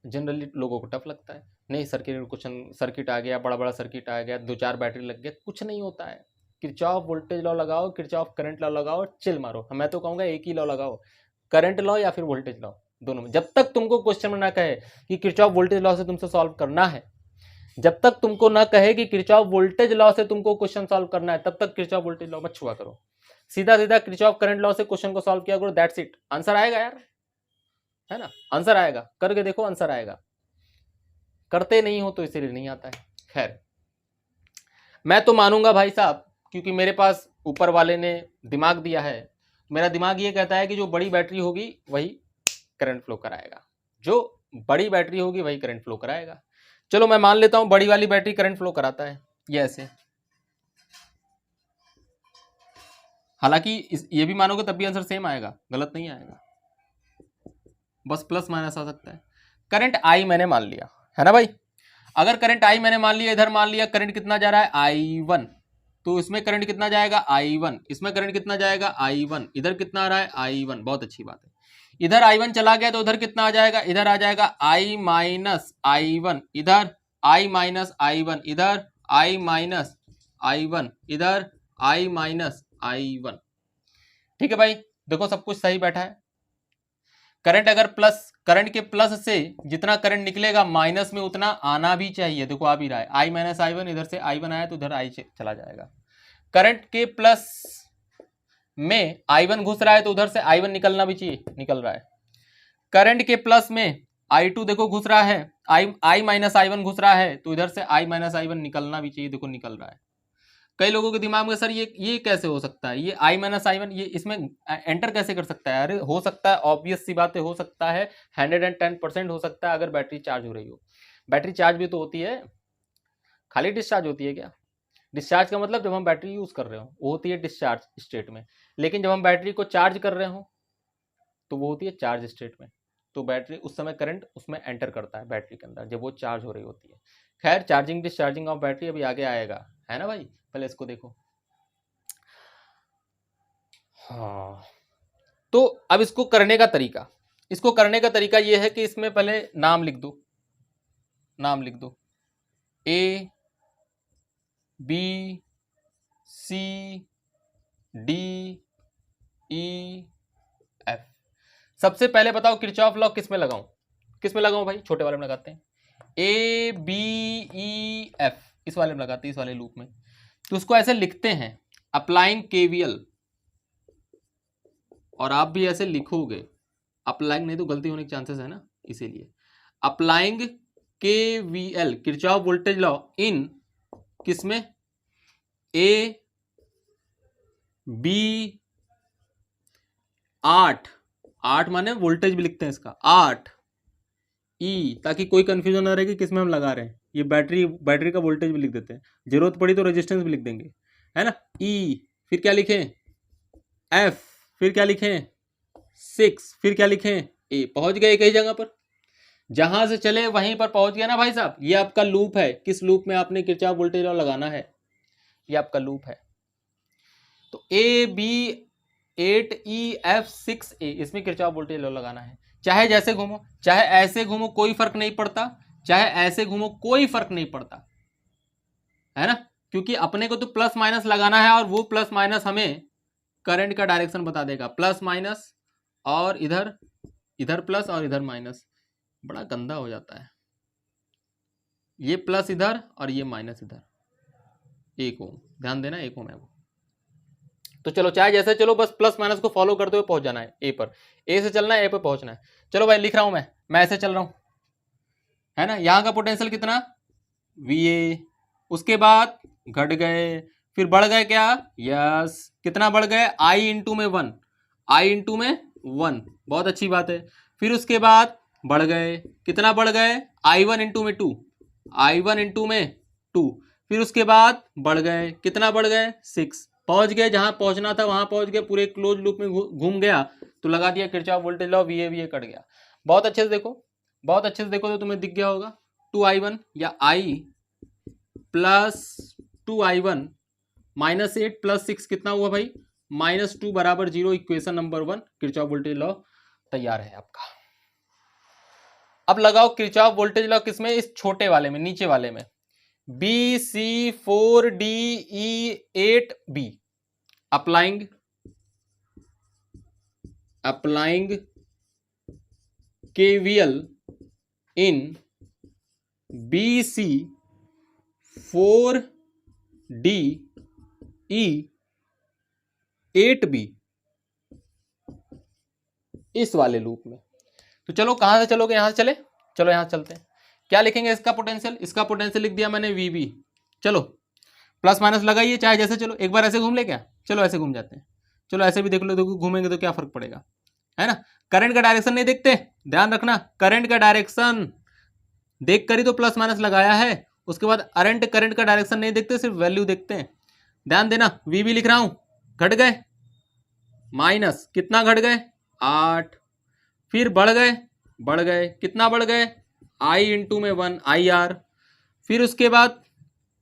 जनरली लोगों को टफ लगता है, नहीं सर्किट क्वेश्चन, सर्किट आ गया, बड़ा बड़ा सर्किट आ गया, 2-4 बैटरी लग गया, कुछ नहीं होता है। किरचॉफ वोल्टेज लॉ लगाओ, किरचॉफ करंट लॉ लगाओ, चिल मारो। मैं तो कहूँगा एक ही लॉ लगाओ, करंट लॉ या फिर वोल्टेज लॉ, दोनों में। जब तक तुमको क्वेश्चन में ना कहे कि किरचॉफ वोल्टेज लॉ से तुमसे सॉल्व करना है, जब तक तुमको ना कहे कि किरचॉफ वोल्टेज लॉ से तुमको क्वेश्चन सॉल्व करना है, तब तक किरचॉफ वोल्टेज लॉ मत छुआ करो। सीधा सीधा किरचॉफ करंट लॉ से क्वेश्चन को सॉल्व किया करो, दैट्स इट। आंसर आएगा यार, है ना, आंसर आएगा, करके देखो आंसर आएगा। करते नहीं हो तो इसीलिए नहीं आता है। खैर, मैं तो मानूंगा भाई साहब, क्योंकि मेरे पास ऊपर वाले ने दिमाग दिया है। मेरा दिमाग ये कहता है कि जो बड़ी बैटरी होगी वही करंट फ्लो कराएगा, जो बड़ी बैटरी होगी वही करंट फ्लो कराएगा। चलो मैं मान लेता हूं बड़ी वाली बैटरी करंट फ्लो कराता है, ये ऐसे। हालांकि ये भी मानोगे तब भी आंसर सेम आएगा, गलत नहीं आएगा, बस प्लस माइनस आ सकता है। करंट आई मैंने मान लिया है ना भाई। अगर करंट आई मैंने मान लिया, इधर मान लिया करंट कितना जा रहा है I1, तो इसमें करंट कितना जाएगा I1, इसमें करंट कितना जाएगा I1, इधर कितना आ रहा है I1। बहुत अच्छी बात है। इधर I1 चला गया तो उधर कितना आ जाएगा, इधर आ जाएगा I माइनस I1, इधर I माइनस I1, इधर I माइनस I1, इधर I माइनस I1। ठीक है भाई, देखो सब कुछ सही बैठा है। करंट अगर प्लस, करंट के प्लस से जितना करंट निकलेगा माइनस में उतना आना भी चाहिए। देखो आ भी रहा है, I माइनस I1, इधर से I1 आया तो उधर I चला जाएगा। करंट के प्लस में I1 घुस रहा है तो उधर से I1 निकलना भी चाहिए, निकल रहा है। करंट के प्लस में I2 देखो घुस रहा है, I माइनस I1 घुस रहा है तो इधर से I माइनस I1 निकलना भी चाहिए, देखो निकल रहा है। कई लोगों के दिमाग में सर ये कैसे हो सकता है, ये I माइनस I1 ये इसमें एंटर कैसे कर सकता है? अरे हो सकता है, ऑब्वियस सी बात है, हो सकता है, 110% हो सकता है अगर बैटरी चार्ज हो रही हो। बैटरी चार्ज भी तो होती है, खाली डिस्चार्ज होती है क्या? डिस्चार्ज का मतलब जब हम बैटरी यूज कर रहे हो वो होती है डिस्चार्ज स्टेट में, लेकिन जब हम बैटरी को चार्ज कर रहे हो तो वो होती है चार्ज स्टेट में। तो बैटरी उस समय करंट उसमें एंटर करता है बैटरी के अंदर जब वो चार्ज हो रही होती है। खैर, चार्जिंग डिस्चार्जिंग ऑफ बैटरी अभी आगे आएगा, है ना भाई। पहले इसको देखो। हाँ, तो अब इसको करने का तरीका, इसको करने का तरीका ये है कि इसमें पहले नाम लिख दो, नाम लिख दो A B C D E F। सबसे पहले बताओ किरचॉफ लॉ किस में लगाऊं, किस में लगाऊं भाई? छोटे वाले में लगाते हैं, A B E F, इस वाले में लगाते हैं, इस वाले लूप में। तो उसको ऐसे लिखते हैं, अप्लाइंग KVL, और आप भी ऐसे लिखोगे, अप्लाइंग नहीं तो गलती होने के चांसेस है ना, इसीलिए applying KVL, Kirchhoff voltage law, in किसमें? A B 8 माने वोल्टेज भी लिखते हैं इसका, 8 E, ताकि कोई कंफ्यूजन ना रहे कि किसमें हम लगा रहे हैं। ये बैटरी का वोल्टेज भी लिख देते हैं, जरूरत पड़ी तो रेजिस्टेंस भी लिख देंगे, है ना। E, फिर क्या लिखें? F, फिर क्या लिखें? 6, फिर क्या लिखें? A। पहुंच गए एक ही जगह पर, जहां से चले वहीं पर पहुंच गया ना भाई साहब। ये आपका लूप है, किस लूप में आपने किरचॉफ वोल्टेज लॉ लगाना है, ये आपका लूप है। तो A B 8 E F 6 A, इसमें किरचॉफ वोल्टेज लॉ लगाना है। चाहे जैसे घूमो, चाहे ऐसे घूमो, कोई फर्क नहीं पड़ता, चाहे ऐसे घूमो कोई फर्क नहीं पड़ता, है ना, क्योंकि अपने को तो प्लस माइनस लगाना है और वो प्लस माइनस हमें करंट का डायरेक्शन बता देगा। प्लस माइनस, और इधर प्लस और इधर माइनस, बड़ा गंदा हो जाता है। ये प्लस इधर और ये माइनस इधर, 1 ओम, ध्यान देना 1 ओम है वो। तो चलो चाहे जैसे चलो, बस प्लस माइनस को फॉलो करते हुए पहुंच जाना है ए पर, ए से चलना है, ए पर पहुंचना है। चलो भाई लिख रहा हूं मैं ऐसे चल रहा हूं, है ना। यहां का पोटेंशियल कितना? VA, उसके बाद घट गए, फिर बढ़ गए क्या? यस, कितना बढ़ गए? I इंटू में 1, I इंटू में 1, बहुत अच्छी बात है। फिर उसके बाद बढ़ गए, कितना बढ़ गए? I1 इंटू में 2, I1 इंटू में 2, फिर उसके बाद बढ़ गए, कितना बढ़ गए? 6। पहुंच गए जहां पहुंचना था वहां पहुंच गए, पूरे क्लोज लूप में घूम गया, तो लगा दिया Kirchhoff voltage law, VA cut गया। बहुत अच्छे से देखो, बहुत अच्छे से देखो तो तुम्हें दिख गया होगा। 2I1 या I plus 2I1 minus 8 plus 6 कितना हुआ भाई? -2 बराबर 0। Equation number 1 Kirchhoff voltage law तैयार है आपका। अब लगाओ किरचॉफ वोल्टेज लॉ किसमें, इस छोटे वाले में, नीचे वाले में, BC4DE8B। Applying KVL in BC4DE8B इस वाले लूप में। तो चलो कहां से चलोगे, यहां से चले, चलो यहां चलते हैं। क्या लिखेंगे इसका पोटेंशियल, इसका पोटेंशियल लिख दिया मैंने VB। चलो प्लस माइनस लगाइए, चाहे जैसे, चलो एक बार ऐसे घूम ले क्या, चलो ऐसे घूम जाते हैं, चलो ऐसे भी देख लो, देखो घूमेंगे तो क्या फर्क पड़ेगा, है ना। करंट का डायरेक्शन नहीं देखते, ध्यान रखना, करंट का डायरेक्शन देख कर ही तो प्लस माइनस लगाया है। उसके बाद करंट का डायरेक्शन नहीं देखते, सिर्फ वैल्यू देखते हैं। ध्यान देना, VB लिख रहा हूं, घट गए माइनस, कितना घट गए 8, फिर बढ़ गए, कितना बढ़ गए I इंटू में 1 IR, फिर उसके बाद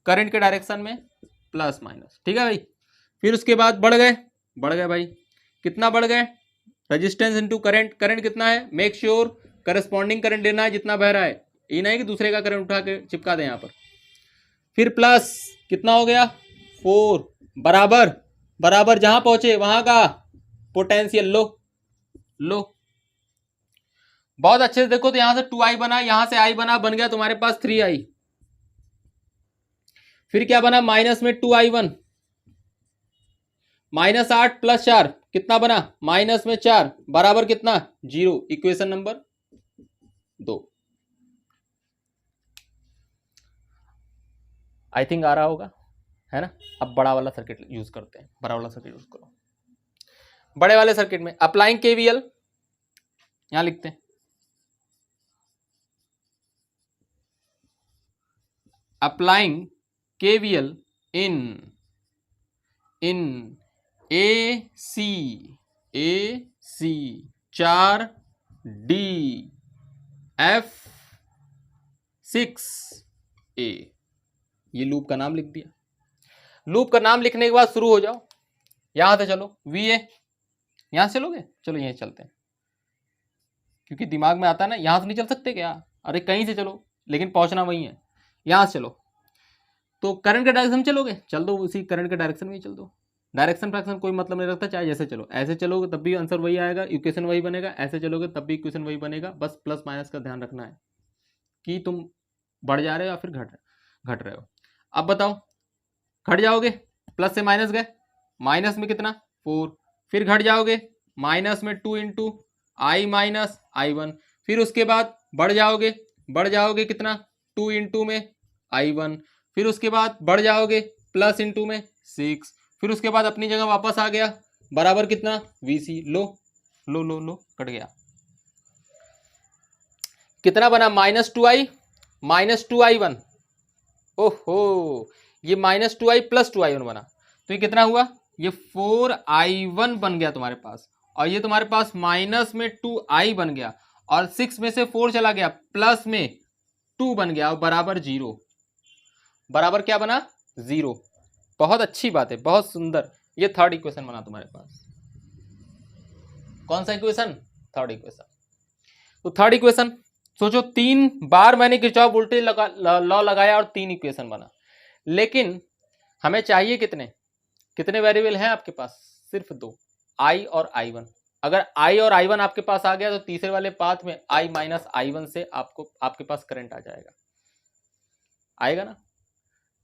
करंट के डायरेक्शन में प्लस माइनस, ठीक है भाई। फिर उसके बाद बढ़ गए भाई, कितना बढ़ गए, रेजिस्टेंस इंटू करंट, करंट कितना है, मेक श्योर करस्पॉन्डिंग करंट लेना है जितना बह रहा है, ये नहीं कि दूसरे का करंट उठा के चिपका दें यहाँ पर। फिर प्लस कितना हो गया 4, बराबर जहां पहुंचे वहां का पोटेंशियल लो। बहुत अच्छे से देखो तो यहां से 2I बना, यहां से I बना, बन गया तुम्हारे पास 3I। फिर क्या बना, माइनस में 2I1, -8 + 4 कितना बना, माइनस में 4 बराबर कितना 0, इक्वेशन नंबर 2। आई थिंक आ रहा होगा, है ना। अब बड़ा वाला सर्किट यूज करते हैं, बड़ा वाला सर्किट यूज करो। बड़े वाले सर्किट में अप्लाइंग KVL यहां लिखते हैं, अप्लाइंग KVL इन AC 4D F6A, ये लूप का नाम लिख दिया। लूप का नाम लिखने के बाद शुरू हो जाओ, यहां से चलो VA, यहां से चलोगे, चलो यहीं चलते हैं, क्योंकि दिमाग में आता है ना, यहां से नहीं चल सकते क्या, अरे कहीं से चलो, लेकिन पहुंचना वही है, यहां से चलो। तो करंट के डायरेक्शन में चलोगे, चल दो उसी करंट के डायरेक्शन में ही चल दो, डायरेक्शन फ्रैक्शन कोई मतलब नहीं रखता, चाहे जैसे चलो, ऐसे चलोगे तब भी आंसर वही आएगा, इक्वेशन वही बनेगा, ऐसे चलोगे तब भी इक्वेशन वही बनेगा, बस प्लस माइनस का ध्यान रखना है कि तुम बढ़ जा रहे हो या फिर घट रहे हो। अब बताओ, घट जाओगे, प्लस से माइनस गए, माइनस में कितना 4, फिर घट जाओगे माइनस में 2 इंटू I माइनस I1, फिर उसके बाद बढ़ जाओगे कितना 2 इंटू में I1, फिर उसके बाद बढ़ जाओगे प्लस इंटू में 6, फिर उसके बाद अपनी जगह वापस आ गया, बराबर कितना VC, लो कट गया, कितना बना -2I -2I1, ओहो ये -2I + 2I1 बना, तो ये कितना हुआ, ये 4I1 बन गया तुम्हारे पास, और ये तुम्हारे पास माइनस में 2I बन गया, और 6 में से 4 चला गया, प्लस में 2 बन गया, और बराबर 0, बराबर क्या बना 0। बहुत अच्छी बात है, बहुत सुंदर, ये थर्ड इक्वेशन बना तुम्हारे पास। कौन सा इक्वेशन, थर्ड इक्वेशन। तो थर्ड इक्वेशन सोचो, 3 बार मैंने किरचॉफ वोल्टेज लॉ लगाया और 3 इक्वेशन बना, लेकिन हमें चाहिए कितने वेरिएबल हैं आपके पास, सिर्फ 2, I और I1। अगर I और I1 आपके पास आ गया तो तीसरे वाले पाथ में I माइनस I1 से आपके पास करंट आ जाएगा, आएगा ना।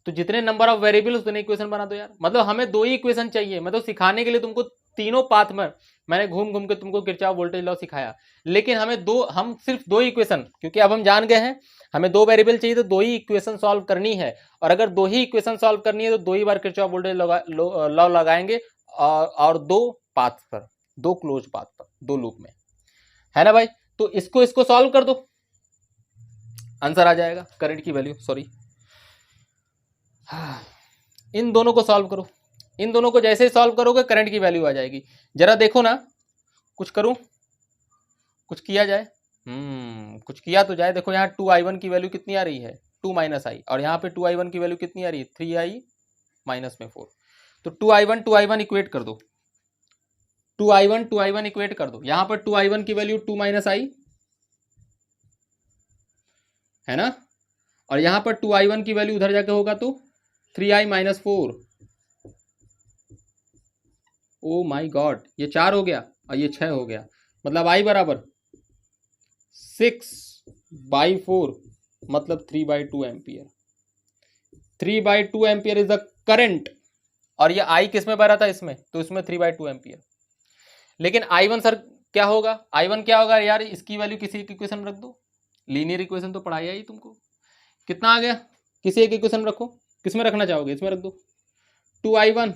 तो जितने नंबर ऑफ वेरिएबल उतने इक्वेशन बना दो यार, मतलब हमें 2 ही इक्वेशन चाहिए। मैं तो सिखाने के लिए तुमको तीनों पाथ में मैंने घूम के तुमको किरचॉफ वोल्टेज लॉ सिखाया, लेकिन हम सिर्फ 2 इक्वेशन, क्योंकि अब हम जान गए हैं हमें 2 वेरिएबल चाहिए तो 2 ही इक्वेशन सॉल्व करनी है, और अगर 2 ही इक्वेशन सॉल्व करनी है तो 2 ही बार किरचॉफ वोल्टेज लॉ लगाएंगे, और 2 पाथ पर, 2 क्लोज पाथ पर, 2 लूप में, है ना भाई। तो इसको सॉल्व कर दो, आंसर आ जाएगा, करंट की वैल्यू, सॉरी, इन दोनों को सॉल्व करो, इन दोनों को जैसे ही सॉल्व करोगे करंट की वैल्यू आ जाएगी। जरा देखो ना, कुछ करूं, कुछ किया जाए, कुछ किया तो जाए। देखो यहाँ 2I1 की वैल्यू कितनी आ रही है 2 माइनस I, और यहाँ पे 2I1 की वैल्यू कितनी आ रही है 3I माइनस में 4। तो 2I1 इक्वेट कर दो, 2I1 इक्वेट कर दो। यहाँ पर 2I1 की वैल्यू 2 माइनस I, है ना, और यहाँ पर 2i1 की वैल्यू उधर जाके होगा तो 3i माइनस 4। ओ माई गॉड, ये 4 हो गया और ये 6 हो गया, मतलब i बराबर 6/4 मतलब 3/2 ampere. 3/2 ampere is the current, और ये I किस में भरा था इसमें, तो इसमें 3/2 एम्पियर। लेकिन I1 सर क्या होगा, I1 क्या होगा यार, इसकी वैल्यू किसी एक इक्वेशन में रख दो, लीनियर इक्वेशन तो पढ़ाया ही तुमको। कितना आ गया, किसी एक इक्वेशन रखो, किस में रखना चाहोगे, इसमें रख दो। 2i1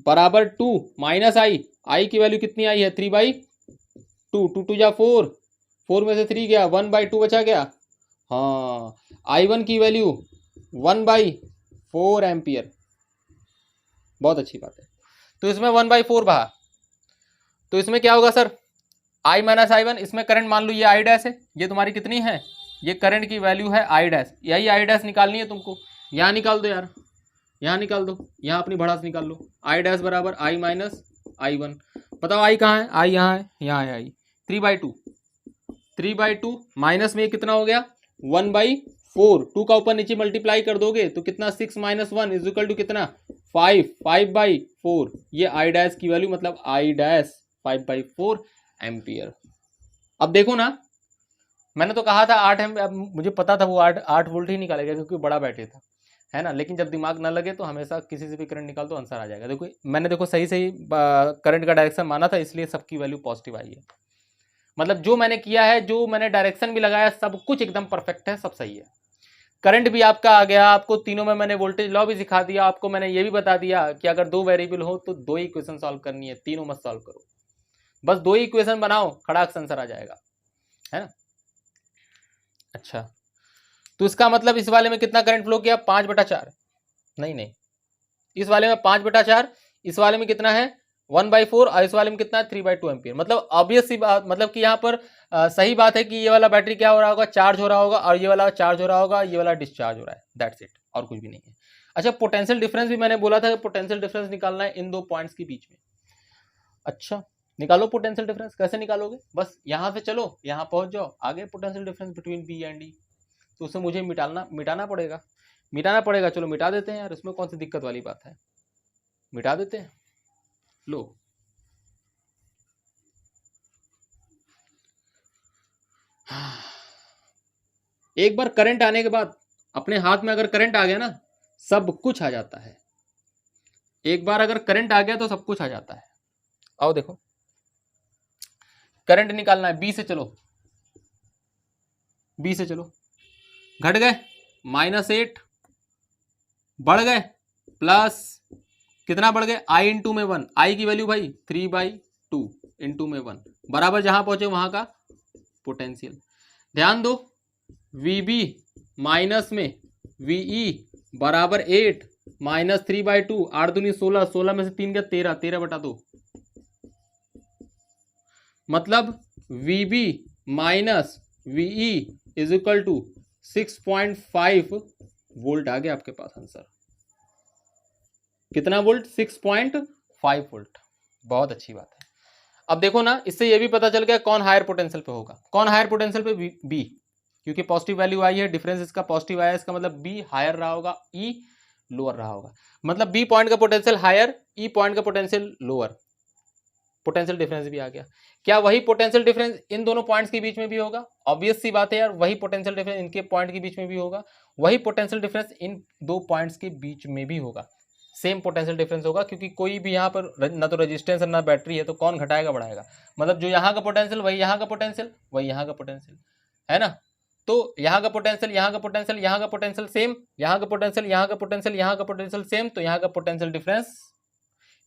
बराबर 2 माइनस I की वैल्यू कितनी आई है 3/2, 2 2 जा 4, 4 में से 3 गया, 1/2 बचा गया। हाँ, I1 की वैल्यू 1/4 एम्पियर, बहुत अच्छी बात है। तो इसमें 1/4 बहा, तो इसमें क्या होगा सर, I माइनस I1, इसमें करंट मान लो ये I डैश है, ये तुम्हारी कितनी है, ये करंट की वैल्यू है I डैश, यही I डैश निकालनी है तुमको। यहाँ निकाल दो यार, यहाँ निकाल दो, यहाँ अपनी भड़ास निकाल लो, I डैश बराबर I माइनस I1। बताओ I कहाँ है, I यहाँ है, यहाँ है I। 3/2, 3/2 माइनस में कितना हो गया 1/4, 2 का ऊपर नीचे मल्टीप्लाई कर दोगे तो कितना 6 माइनस 1 इज इक्वल टू कितना 5, 5/4, ये I डैश की वैल्यू मतलब I डैश 5/4 एम्पियर। अब देखो ना, मैंने तो कहा था 8 एम्पियर, मुझे पता था वो 8 वोल्ट ही निकालेगा क्योंकि बड़ा बैटरी था, है ना, लेकिन जब दिमाग ना लगे तो हमेशा किसी से भी करंट निकाल दो आंसर आ जाएगा। देखो मैंने देखो सही सही करंट का डायरेक्शन माना था, इसलिए सबकी वैल्यू पॉजिटिव आई है। मतलब जो मैंने किया है, जो मैंने डायरेक्शन भी लगाया, सब कुछ एकदम परफेक्ट है, सब सही है। करंट भी आपका आ गया, आपको तीनों में मैंने वोल्टेज लॉ भी सिखा दिया, आपको मैंने ये भी बता दिया कि अगर 2 वेरिएबल हो तो 2 ही इक्वेशन सॉल्व करनी है, तीनों मत सॉल्व करो, बस 2 ही इक्वेशन बनाओ, खड़ाक आंसर आ जाएगा, है ना। अच्छा, तो इसका मतलब इस वाले में कितना करंट फ्लो किया 5/4, नहीं, इस वाले में 5/4, इस वाले में कितना है 1/4, और इस वाले में कितना है 3/2 एम्पियर। मतलब ऑब्वियस सी बात, मतलब कि यहाँ पर सही बात है कि ये वाला बैटरी क्या हो रहा होगा, चार्ज हो रहा होगा, और ये वाला चार्ज हो रहा होगा, ये वाला डिस्चार्ज हो रहा है, दैट्स इट, और कुछ भी नहीं है। अच्छा, पोटेंशियल डिफरेंस भी मैंने बोला था कि पोटेंशियल डिफरेंस निकालना है इन 2 पॉइंट्स के बीच में। अच्छा, निकालो पोटेंशियल डिफरेंस, कैसे निकालोगे, बस यहाँ से चलो, यहाँ पहुंच जाओ, आगे potential difference between B and D, तो उसे मुझे मिटाना पड़ेगा। चलो मिटा देते हैं यार, इसमें कौन सी दिक्कत वाली बात है, मिटा देते हैं। लो, एक बार करंट आने के बाद अपने हाथ में अगर करंट आ गया ना, सब कुछ आ जाता है। एक बार अगर करंट आ गया तो सब कुछ आ जाता है। आओ देखो, करंट निकालना है, बी से चलो, घट गए -8, बढ़ गए प्लस, कितना बढ़ गए I इंटू में 1, I की वैल्यू भाई 3/2 इंटू में 1 बराबर, जहां पहुंचे वहां का पोटेंशियल। ध्यान दो, VB माइनस में VE बराबर 8 माइनस 3/2, 8 दूनी 16, 16 में से 3 गया 13, 13/2, मतलब VB minus VE is equal to 6.5 volt आ गया आपके पास आंसर। कितना वोल्ट, 6.5 वोल्ट, बहुत अच्छी बात है। अब देखो ना, इससे ये भी पता चल गया कौन हायर पोटेंशियल पे होगा, कौन हायर पोटेंशियल पे, बी, क्योंकि पॉजिटिव वैल्यू आई है, डिफरेंस इसका पॉजिटिव आया, इसका मतलब बी हायर रहा होगा, ई लोअर रहा होगा, मतलब बी पॉइंट का पोटेंशियल हायर, ई पॉइंट का पोटेंशियल लोअर, पोटेंशियल डिफरेंस भी आ गया। क्या वही पोटेंशियल डिफरेंस इन दोनों पॉइंट्स के बीच में भी होगा, ऑब्वियस सी बात है यार, वही पोटेंशियल डिफरेंस इनके पॉइंट के बीच में भी होगा, वही पोटेंशियल डिफरेंस इन 2 पॉइंट्स के बीच में भी होगा, सेम पोटेंशियल डिफरेंस होगा, क्योंकि कोई भी यहाँ पर ना तो रेजिस्टेंस ना बैटरी है, तो कौन घटाएगा बढ़ाएगा, मतलब जो यहाँ का पोटेंशियल वही यहाँ का पोटेंशियल, वही यहाँ का पोटेंशियल, है ना। तो यहाँ का पोटेंशियल, यहाँ का पोटेंशियल, यहाँ का पोटेंशियल सेम, यहाँ का पोटेंशियल, यहाँ का पोटेंशियल, यहाँ का पोटेंशियल सेम, तो यहाँ का पोटेंशियल डिफरेंस,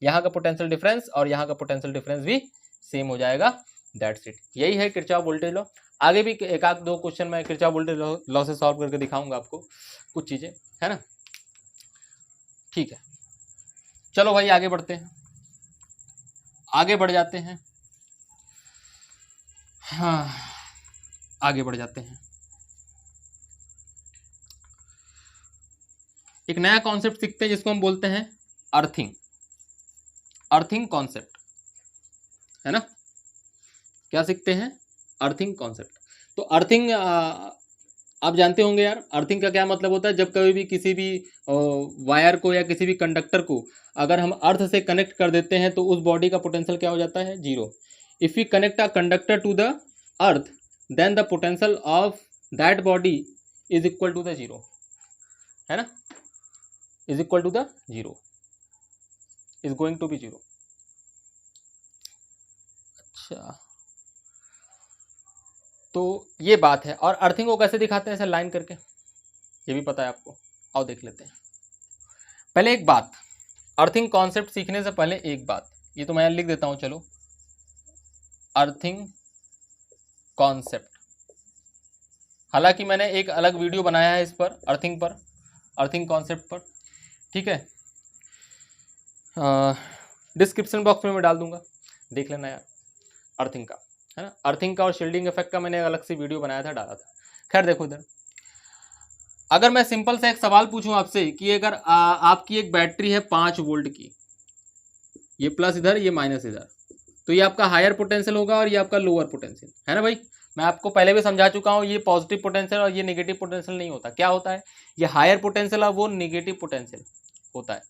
यहाँ का पोटेंशियल डिफरेंस और यहाँ का पोटेंशियल डिफरेंस भी सेम हो जाएगा, दैट्स इट। यही है किरचॉफ वोल्टेज लॉ। आगे भी एक आध 2 क्वेश्चन मैं किरचॉफ वोल्टेज लॉ से सॉल्व करके दिखाऊंगा आपको कुछ चीजें, है ना। ठीक है, चलो भाई आगे बढ़ते हैं, आगे बढ़ जाते हैं, हाँ आगे बढ़ जाते हैं। एक नया कॉन्सेप्ट सीखते हैं जिसको हम बोलते हैं अर्थिंग, अर्थिंग कॉन्सेप्ट, है ना। क्या सीखते हैं, अर्थिंग कॉन्सेप्ट। तो अर्थिंग आप जानते होंगे यार, अर्थिंग का क्या मतलब होता है। जब कभी भी किसी भी वायर को या किसी भी कंडक्टर को अगर हम अर्थ से कनेक्ट कर देते हैं तो उस बॉडी का पोटेंशियल क्या हो जाता है, zero. If you connect a conductor to the earth then the potential of that body is equal to the zero, है ना, is equal to the zero, is going to be zero. अच्छा, तो ये बात है। और अर्थिंग को कैसे दिखाते हैं, ऐसे लाइन करके, ये भी पता है आपको। आओ देख लेते हैं। पहले एक बात, अर्थिंग कॉन्सेप्ट सीखने से पहले एक बात, ये तो मैं लिख देता हूं, चलो, अर्थिंग कॉन्सेप्ट। हालांकि मैंने एक अलग वीडियो बनाया है इस पर, अर्थिंग पर, अर्थिंग कॉन्सेप्ट पर, ठीक है, डिस्क्रिप्शन बॉक्स में मैं डाल दूंगा, देख लेना यार, अर्थिंग का, है ना। अर्थिंग का और शील्डिंग इफेक्ट का मैंने अलग से वीडियो बनाया था, डाला था। खैर देखो इधर, अगर मैं सिंपल सा एक सवाल पूछूं आपसे कि अगर आपकी एक बैटरी है 5 वोल्ट की, ये प्लस इधर, ये माइनस इधर, तो ये आपका हायर पोटेंशियल होगा और ये आपका लोअर पोटेंशियल, है ना भाई। मैं आपको पहले भी समझा चुका हूँ, ये पॉजिटिव पोटेंशियल और ये नेगेटिव पोटेंशियल नहीं होता। क्या होता है, ये हायर पोटेंशियल और वो नेगेटिव पोटेंशियल होता है,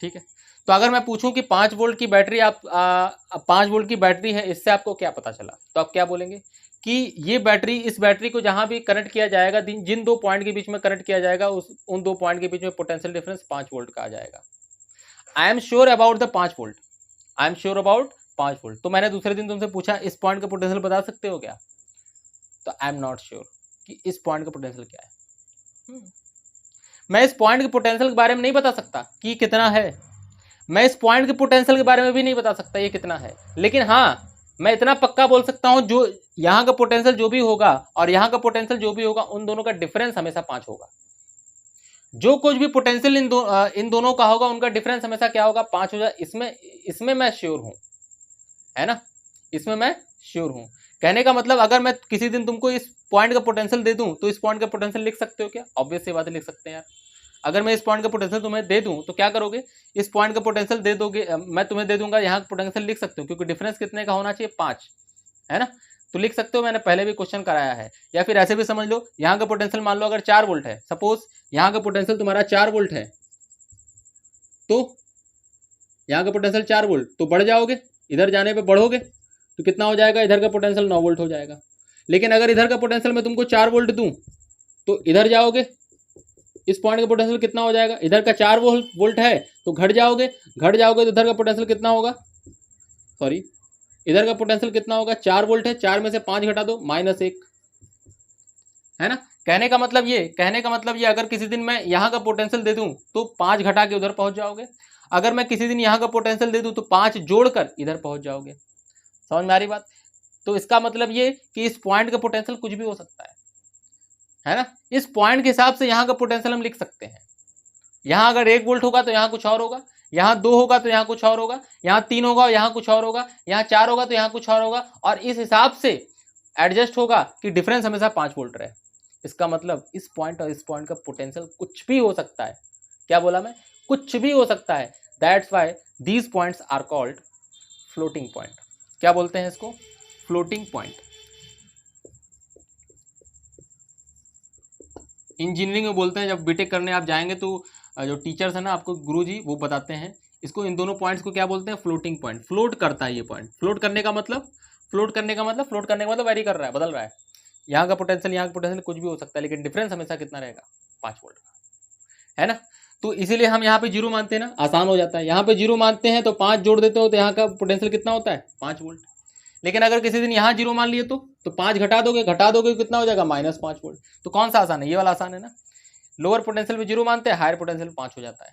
ठीक है। तो अगर मैं पूछूं कि 5 वोल्ट की बैटरी आप 5 वोल्ट की बैटरी है, इससे आपको क्या पता चला, तो आप क्या बोलेंगे कि ये बैटरी, इस बैटरी को जहां भी कनेक्ट किया जाएगा, जिन 2 पॉइंट के बीच में कनेक्ट किया जाएगा, उन 2 पॉइंट के बीच में पोटेंशियल डिफरेंस 5 वोल्ट का आ जाएगा। I am sure about the 5 volt, I am sure about 5 volt. तो मैंने दूसरे दिन तुमसे पूछा इस पॉइंट का पोटेंशियल बता सकते हो क्या, तो आई एम नॉट श्योर कि इस पॉइंट का पोटेंशियल क्या है। मैं इस पॉइंट के पोटेंशियल के बारे में नहीं बता सकता कि कितना है, मैं इस पॉइंट के पोटेंशियल के बारे में भी नहीं बता सकता ये कितना है, लेकिन हाँ मैं इतना पक्का बोल सकता हूं, जो यहाँ का पोटेंशियल जो भी होगा और यहाँ का पोटेंशियल जो भी होगा, उन दोनों का डिफरेंस हमेशा 5 होगा। जो कुछ भी पोटेंशियल इन दोनों का होगा, उनका डिफरेंस हमेशा क्या होगा, 5 होगा। इसमें मैं श्योर हूं, है ना, इसमें मैं श्योर हूं। कहने का मतलब, अगर मैं किसी दिन तुमको इस पॉइंट का पोटेंशियल दे दूं तो इस पॉइंट का पोटेंशियल लिख सकते हो क्या, ऑब्वियस सी बात है, लिख सकते हैं यार। अगर मैं इस पॉइंट का पोटेंशियल तुम्हें दे दूं तो क्या करोगे, इस पॉइंट का पोटेंशियल दे दोगे, मैं तुम्हें दे दूंगा, यहाँ पोटेंशियल लिख सकते हो, क्योंकि डिफरेंस कितने का होना चाहिए, 5, है ना। तो लिख सकते हो, मैंने पहले भी क्वेश्चन कराया है। या फिर ऐसे भी समझ लो, यहाँ का पोटेंशियल मान लो अगर 4 वोल्ट है, सपोज यहाँ का पोटेंशियल तुम्हारा 4 वोल्ट है, तो यहाँ का पोटेंशियल 4 वोल्ट, तो बढ़ जाओगे, इधर जाने पे बढ़ोगे तो कितना हो जाएगा, इधर का पोटेंशियल 9 वोल्ट हो जाएगा। लेकिन अगर इधर का पोटेंशियल मैं तुमको 4 वोल्ट दूं तो इधर जाओगे, इस पॉइंट का पोटेंशियल कितना हो जाएगा, इधर का 4 वोल्ट है तो घट जाओगे तो इधर का पोटेंशियल कितना होगा, सॉरी इधर का पोटेंशियल कितना होगा, 4 वोल्ट है, 4 में से 5 घटा दो, -1, है ना। कहने का मतलब ये, अगर किसी दिन मैं यहाँ का पोटेंशियल दे दूं तो 5 घटा के उधर पहुंच जाओगे, अगर मैं किसी दिन यहाँ का पोटेंशियल दे दूं तो 5 जोड़कर इधर पहुंच जाओगे। समझ में आ रही बात। तो इसका मतलब ये कि इस पॉइंट का पोटेंशियल कुछ भी हो सकता है ना। इस पॉइंट के हिसाब से यहाँ का पोटेंशियल हम लिख सकते हैं। यहाँ अगर 1 वोल्ट होगा तो यहाँ कुछ और होगा, यहाँ 2 होगा तो यहाँ कुछ और होगा, यहाँ 3 होगा यहाँ कुछ और होगा, यहाँ 4 होगा तो यहाँ कुछ और होगा, और इस हिसाब से एडजस्ट होगा कि डिफरेंस हमेशा 5 वोल्ट रहे। इसका मतलब इस पॉइंट और इस पॉइंट का पोटेंशियल कुछ भी हो सकता है। क्या बोला मैं, कुछ भी हो सकता है। That's why these points are called floating point. क्या बोलते हैं इसको, फ्लोटिंग पॉइंट। इंजीनियरिंग में बोलते हैं, जब बीटेक करने आप जाएंगे तो जो टीचर्स है ना आपको, गुरुजी, वो बताते हैं इसको, इन दोनों पॉइंट्स को क्या बोलते हैं, फ्लोटिंग पॉइंट। फ्लोट करता है ये पॉइंट। फ्लोट करने का मतलब वेरी कर रहा है, बदल रहा है। यहाँ का पोटेंशियल यहाँ का पोटेंशियल कुछ भी हो सकता है, लेकिन डिफरेंस हमेशा कितना रहेगा, 5 वोल्ट का, है ना। तो इसीलिए हम यहाँ पे 0 मानते हैं ना, आसान हो जाता है। यहाँ पे 0 मानते हैं तो 5 जोड़ देते हो तो यहाँ का पोटेंशियल कितना होता है, 5 वोल्ट। लेकिन अगर किसी दिन यहाँ 0 मान लिए तो 5 घटा दोगे कितना हो जाएगा, -5 वोल्ट। तो कौन सा आसान है, ये वाला आसान है ना। लोअर पोटेंशियल में 0 मानते हैं, हायर पोटेंशियल 5 हो जाता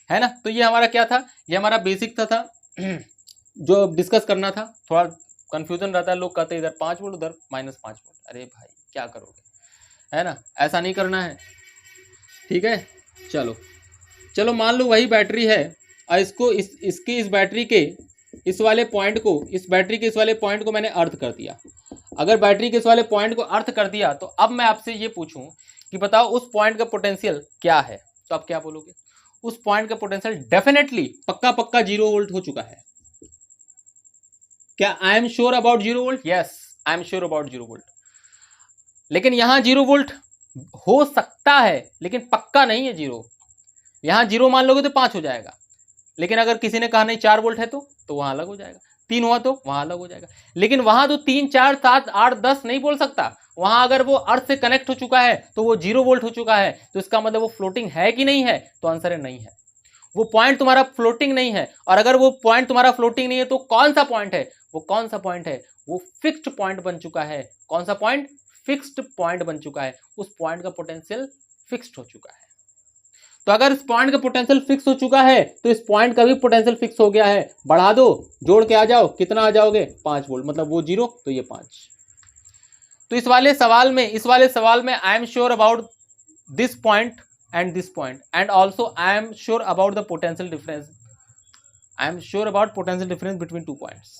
है ना। तो ये हमारा क्या था, ये हमारा बेसिक था जो डिस्कस करना था। थोड़ा कंफ्यूजन रहता है, लोग कहते हैं इधर 5 वोल्ट उधर -5 वोल्ट, अरे भाई क्या करोगे, है ना, ऐसा नहीं करना है, ठीक है। चलो मान लो वही बैटरी है, और इसको इस बैटरी के इस वाले पॉइंट को, इस बैटरी के इस वाले पॉइंट को मैंने अर्थ कर दिया। अगर बैटरी के इस वाले पॉइंट को अर्थ कर दिया तो अब मैं आपसे ये पूछूं कि बताओ उस पॉइंट का पोटेंशियल क्या है, तो आप क्या बोलोगे, उस पॉइंट का पोटेंशियल डेफिनेटली पक्का 0 वोल्ट हो चुका है। क्या I am sure about 0 volt, yes I am sure about 0 volt. लेकिन यहाँ 0 वोल्ट हो सकता है लेकिन पक्का नहीं है 0। यहाँ 0 मान लोगे तो 5 हो जाएगा, लेकिन अगर किसी ने कहा नहीं 4 वोल्ट है तो वहां अलग हो जाएगा, 3 हुआ तो वहां अलग हो जाएगा। लेकिन वहां तो 3 4 7 8 10 नहीं बोल सकता। वहां अगर वो अर्थ से कनेक्ट हो चुका है तो वो 0 वोल्ट हो चुका है, तो इसका मतलब वो फ्लोटिंग है कि नहीं है, तो आंसर है नहीं है। वो पॉइंट तुम्हारा फ्लोटिंग नहीं है। और अगर वो पॉइंट तुम्हारा फ्लोटिंग नहीं है तो कौन सा पॉइंट है, वो कौन सा पॉइंट है, वो फिक्स्ड पॉइंट बन चुका है। कौन सा पॉइंट, फिक्स्ड पॉइंट बन चुका है। उस पॉइंट का पोटेंशियल फिक्स्ड हो चुका है। तो अगर इस पॉइंट का पोटेंशियल फिक्स हो चुका है तो इस पॉइंट का भी पोटेंशियल फिक्स हो गया है। बढ़ा दो, जोड़ के आ जाओ, कितना आ जाओगे 5 वोल्ट, मतलब वो 0 तो ये 5। तो इस वाले सवाल में I am sure about this point and this point, and also I am sure about the potential difference. I am sure about potential difference between two points.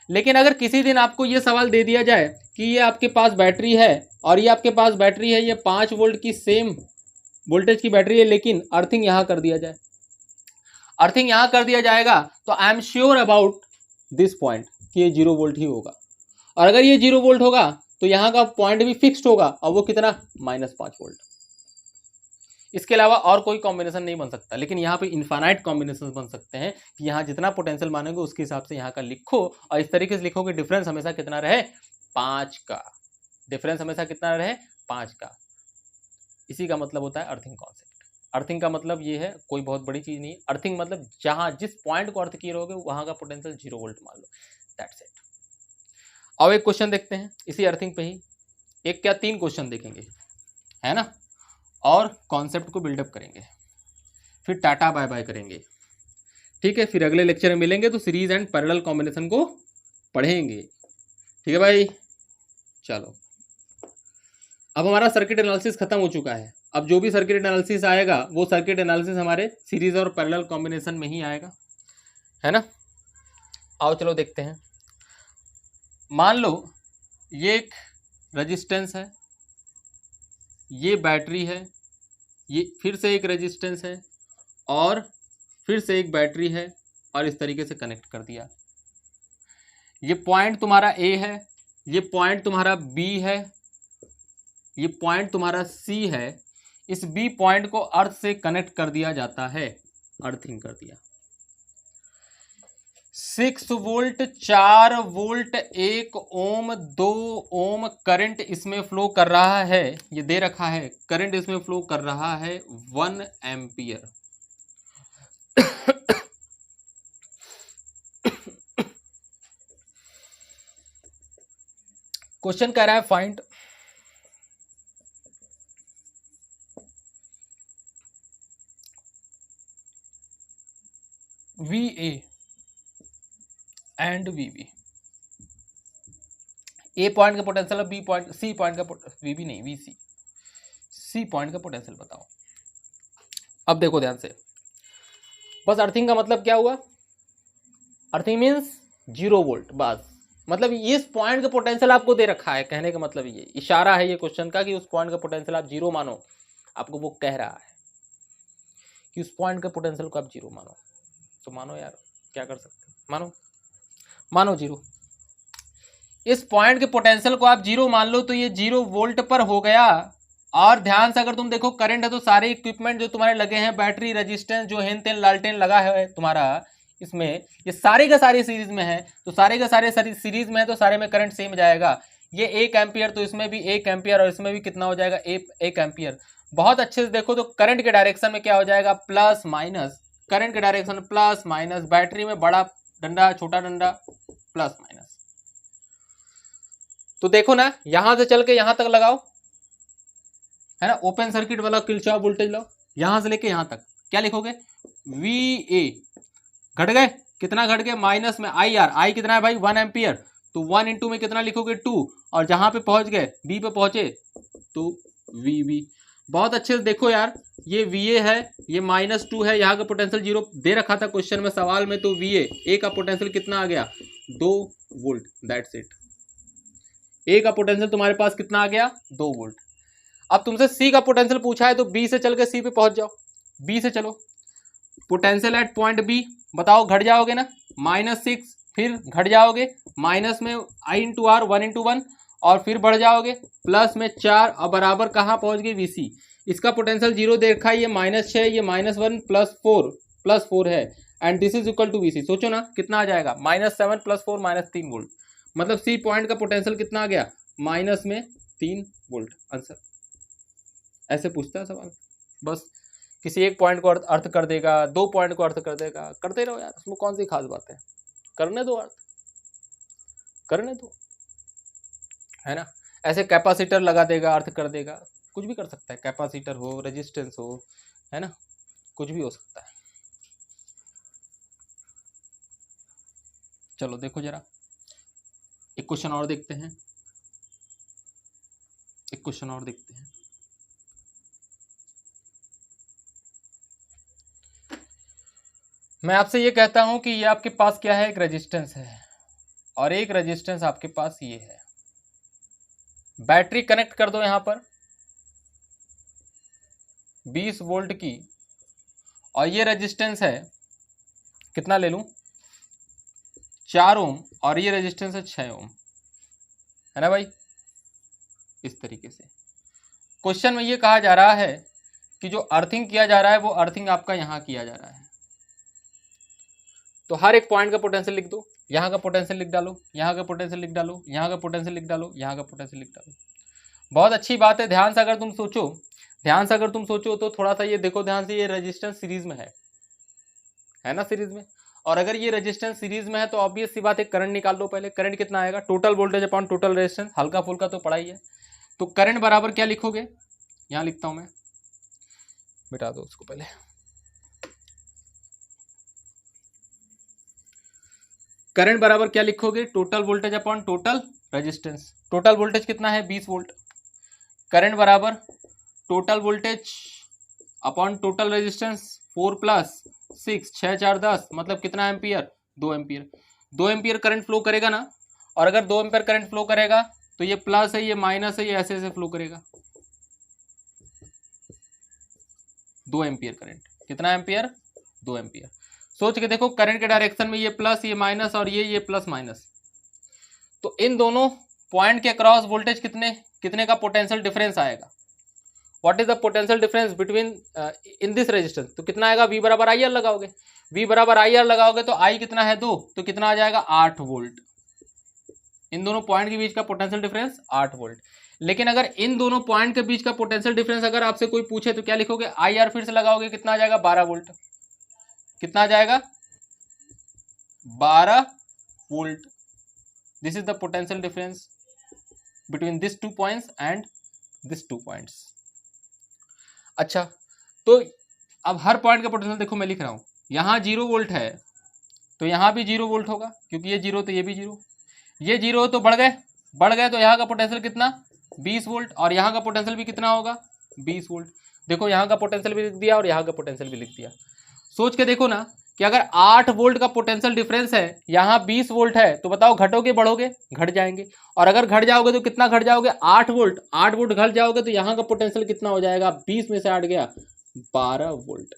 लेकिन अगर किसी दिन आपको ये सवाल दे दिया जाए कि ये आपके पास बैटरी है और ये आपके पास बैटरी है, ये 5 वोल्ट की सेम वोल्टेज की बैटरी है, लेकिन अर्थिंग यहां कर दिया जाए, अर्थिंग यहां कर दिया जाएगा, तो I am sure about this point कि ये 0 वोल्ट ही होगा। और अगर ये 0 वोल्ट होगा तो यहां का पॉइंट भी फिक्स्ड होगा, और वो कितना, -5 वोल्ट। इसके अलावा और कोई कॉम्बिनेशन नहीं बन सकता। लेकिन यहाँ पे इनफाइनाइट कॉम्बिनेशन बन सकते हैं कि यहाँ जितना पोटेंशियल मानोगे उसके हिसाब से यहाँ का लिखो, और इस तरीके से लिखो कि डिफरेंस हमेशा कितना रहे, 5 का। डिफरेंस हमेशा कितना रहे, 5 का। इसी का मतलब होता है अर्थिंग कॉन्सेप्ट। अर्थिंग का मतलब ये है, कोई बहुत बड़ी चीज नहीं। अर्थिंग मतलब जहां जिस पॉइंट को अर्थ किए रहोगे वहां का पोटेंशियल 0 वोल्ट मान लो, दैट्स इट। अब एक क्वेश्चन देखते हैं इसी अर्थिंग पे ही, एक क्या 3 क्वेश्चन देखेंगे, है ना, और कॉन्सेप्ट को बिल्डअप करेंगे, फिर टाटा बाय बाय करेंगे। ठीक है, फिर अगले लेक्चर में मिलेंगे तो सीरीज एंड पैरेलल कॉम्बिनेशन को पढ़ेंगे। ठीक है भाई, चलो। अब हमारा सर्किट एनालिसिस खत्म हो चुका है। अब जो भी सर्किट एनालिसिस आएगा वो सर्किट एनालिसिस हमारे सीरीज और पैरेलल कॉम्बिनेशन में ही आएगा, है ना। आओ चलो देखते हैं। मान लो ये एक रेजिस्टेंस है, ये बैटरी है, ये फिर से एक रेजिस्टेंस है, और फिर से एक बैटरी है, और इस तरीके से कनेक्ट कर दिया। ये पॉइंट तुम्हारा ए है, ये पॉइंट तुम्हारा बी है, ये पॉइंट तुम्हारा सी है। इस बी पॉइंट को अर्थ से कनेक्ट कर दिया जाता है, अर्थिंग कर दिया। 6 वोल्ट, 4 वोल्ट, 1 ओम, 2 ओम करंट इसमें फ्लो कर रहा है। ये दे रखा है, करंट इसमें फ्लो कर रहा है 1 एम्पियर। क्वेश्चन कह रहा है find VA and VB। A point का पोटेंशियल और बी पॉइंट, सी पॉइंट का, VB नहीं VC, सी पॉइंट का पोटेंशियल बताओ। अब देखो ध्यान से, बस अर्थिंग का मतलब क्या हुआ, अर्थिंग मीन्स 0 वोल्ट, बस। मतलब इस पॉइंट का पोटेंशियल आपको दे रखा है, कहने का मतलब ये इशारा है ये क्वेश्चन का कि उस पॉइंट का पोटेंशियल आप 0 मानो। आपको वो कह रहा है कि उस पॉइंट का पोटेंशियल को आप 0 मानो, तो मानो यार, क्या कर सकते हैं, मानो 0। इस पॉइंट के पोटेंशियल को आप 0 मान लो, तो ये 0 वोल्ट पर हो गया। और ध्यान से अगर तुम देखो करंट है तो सारे इक्विपमेंट जो तुम्हारे लगे हैं, बैटरी, रेजिस्टेंस, जो हेन तेन लालटेन लगा है तुम्हारा इसमें, ये सारे का सारे सीरीज में है, तो सारे का सारे सीरीज में है, तो सारे में करंट सेम जाएगा। ये 1 एम्पियर, तो इसमें भी 1 एम्पियर, और इसमें भी कितना हो जाएगा, 1 एम्पियर। बहुत अच्छे से देखो तो करंट के डायरेक्शन में क्या हो जाएगा, प्लस माइनस, करंट के डायरेक्शन प्लस माइनस, बैटरी में बड़ा डंडा छोटा डंडा प्लस माइनस। तो देखो ना, यहां से चल के यहां तक लगाओ, है ना, ओपन सर्किट वाला किरचॉफ वोल्टेज लो, यहां से लेके यहां तक क्या लिखोगे, VA घट गए, कितना घट गए, माइनस में IR, आई कितना है भाई 1 एम्पियर, तो 1 इंटू में कितना लिखोगे 2, और जहां पे पहुंच गए B पे पहुंचे तो VB। बहुत अच्छे से देखो यार, ये VA है, ये -2 है, यहाँ का पोटेंशियल 0 दे रखा था क्वेश्चन में, सवाल में, तो VA A का पोटेंशियल कितना आ गया, 2 वोल्ट, दैट्स इट। A का पोटेंशियल तुम्हारे पास कितना आ गया, 2 वोल्ट। अब तुमसे C का पोटेंशियल पूछा है, तो B से चल के C पे पहुंच जाओ, B से चलो, पोटेंशियल एट पॉइंट B बताओ, घट जाओगे ना, -6, फिर घट जाओगे, माइनस में I इंटू R, 1 इंटू 1, और फिर बढ़ जाओगे प्लस में 4 और बराबर कहाँ पहुंच गई VC। इसका पोटेंशियल 0 दे रखा है, ये -6 ये -1 +4 है and this is equal to VC। सोचो ना कितना आ जाएगा, -7 +4 -3 वोल्ट। मतलब C पॉइंट का पोटेंशियल कितना आ गया, -3 वोल्ट। आंसर ऐसे पूछता है सवाल, बस किसी एक पॉइंट को अर्थ कर देगा, 2 पॉइंट को अर्थ कर देगा, करते रहो यार, उसमें कौन सी खास बात है, करने दो अर्थ, करने दो, है ना। ऐसे कैपेसिटर लगा देगा, अर्थ कर देगा, कुछ भी कर सकता है, कैपेसिटर हो, रेजिस्टेंस हो, है ना, कुछ भी हो सकता है। चलो देखो जरा एक क्वेश्चन और देखते हैं, एक क्वेश्चन और देखते हैं। मैं आपसे ये कहता हूं कि ये आपके पास क्या है, एक रेजिस्टेंस है और एक रेजिस्टेंस आपके पास ये है। बैटरी कनेक्ट कर दो यहां पर 20 वोल्ट की, और ये रेजिस्टेंस है, कितना ले लूं, 4 ओम, और ये रेजिस्टेंस है 6 ओम, है ना भाई। इस तरीके से क्वेश्चन में ये कहा जा रहा है कि जो अर्थिंग किया जा रहा है वो अर्थिंग आपका यहां किया जा रहा है। तो हर एक पॉइंट का पोटेंशियल लिख दो, यहाँ का पोटेंशियल लिख डालो, यहाँ का पोटेंशियल लिख डालो, यहाँ का पोटेंशियल लिख डालो, यहाँ का पोटेंशियल लिख डालो। बहुत अच्छी बात है, ध्यान से अगर तुम सोचो, ध्यान से अगर तुम सोचो तो थोड़ा सा ये देखो ध्यान से, ये रेजिस्टेंस सीरीज में है ना, सीरीज में। और अगर ये रेजिस्टेंस सीरीज में है तो ऑब्वियस सी बात है, करंट निकाल लो पहले। करंट कितना आएगा, total voltage upon total resistance, हल्का फुल्का तो पढ़ा ही है। तो करंट बराबर क्या लिखोगे, यहाँ लिखता हूं मैं, मिटा दो उसको पहले। करंट बराबर क्या लिखोगे, total voltage upon total resistance. Total voltage कितना है, 20 वोल्ट। करंट बराबर total voltage upon total resistance, 4 + 6 6 4 10, मतलब कितना ampere, 2 ampere. 2 ampere current flow करेगा ना, और अगर 2 एम्पियर करंट फ्लो करेगा तो ये प्लस है, ये माइनस है, ये ऐसे ऐसे फ्लो करेगा। 2 एम्पियर करंट, कितना एम्पियर, 2 एम्पियर। सोच के देखो, करंट के डायरेक्शन में ये प्लस ये माइनस और ये प्लस माइनस, तो इन दोनों पॉइंट के अक्रॉस वोल्टेज कितने का पोटेंशियल डिफरेंस आएगा। What is the potential difference between in this resistance, तो कितना आएगा, V बराबर IR लगाओगे, V बराबर IR लगाओगे तो I कितना है, 2, तो कितना आ जाएगा, 8 वोल्ट। इन दोनों पॉइंट के बीच का पोटेंशियल डिफरेंस 8 वोल्ट। लेकिन अगर इन दोनों पॉइंट के बीच का पोटेंशियल डिफरेंस अगर आपसे कोई पूछे तो क्या लिखोगे, IR फिर से लगाओगे, कितना आ जाएगा, 12 वोल्ट। कितना आ जाएगा, 12 volt. This is the potential difference between this 2 points and this 2 points. अच्छा, तो अब हर पॉइंट का पोटेंशियल देखो, मैं लिख रहा हूं, यहां 0 वोल्ट है तो यहां भी 0 वोल्ट होगा, क्योंकि ये 0 तो ये भी 0, ये 0 तो बढ़ गए, तो यहाँ का पोटेंशियल कितना, 20 वोल्ट, और यहाँ का पोटेंशियल भी कितना होगा, 20 वोल्ट। देखो यहाँ का पोटेंशियल भी लिख दिया और यहाँ का पोटेंशियल भी लिख दिया। सोच के देखो ना कि अगर 8 वोल्ट का पोटेंशियल डिफरेंस है, यहाँ 20 वोल्ट है, तो बताओ घटोगे बढ़ोगे, घट जाएंगे। और अगर घट जाओगे तो कितना घट जाओगे, 8 वोल्ट, 8 वोल्ट घट जाओगे तो यहाँ का पोटेंशियल कितना हो जाएगा, 20 में से 8 गया 12 वोल्ट,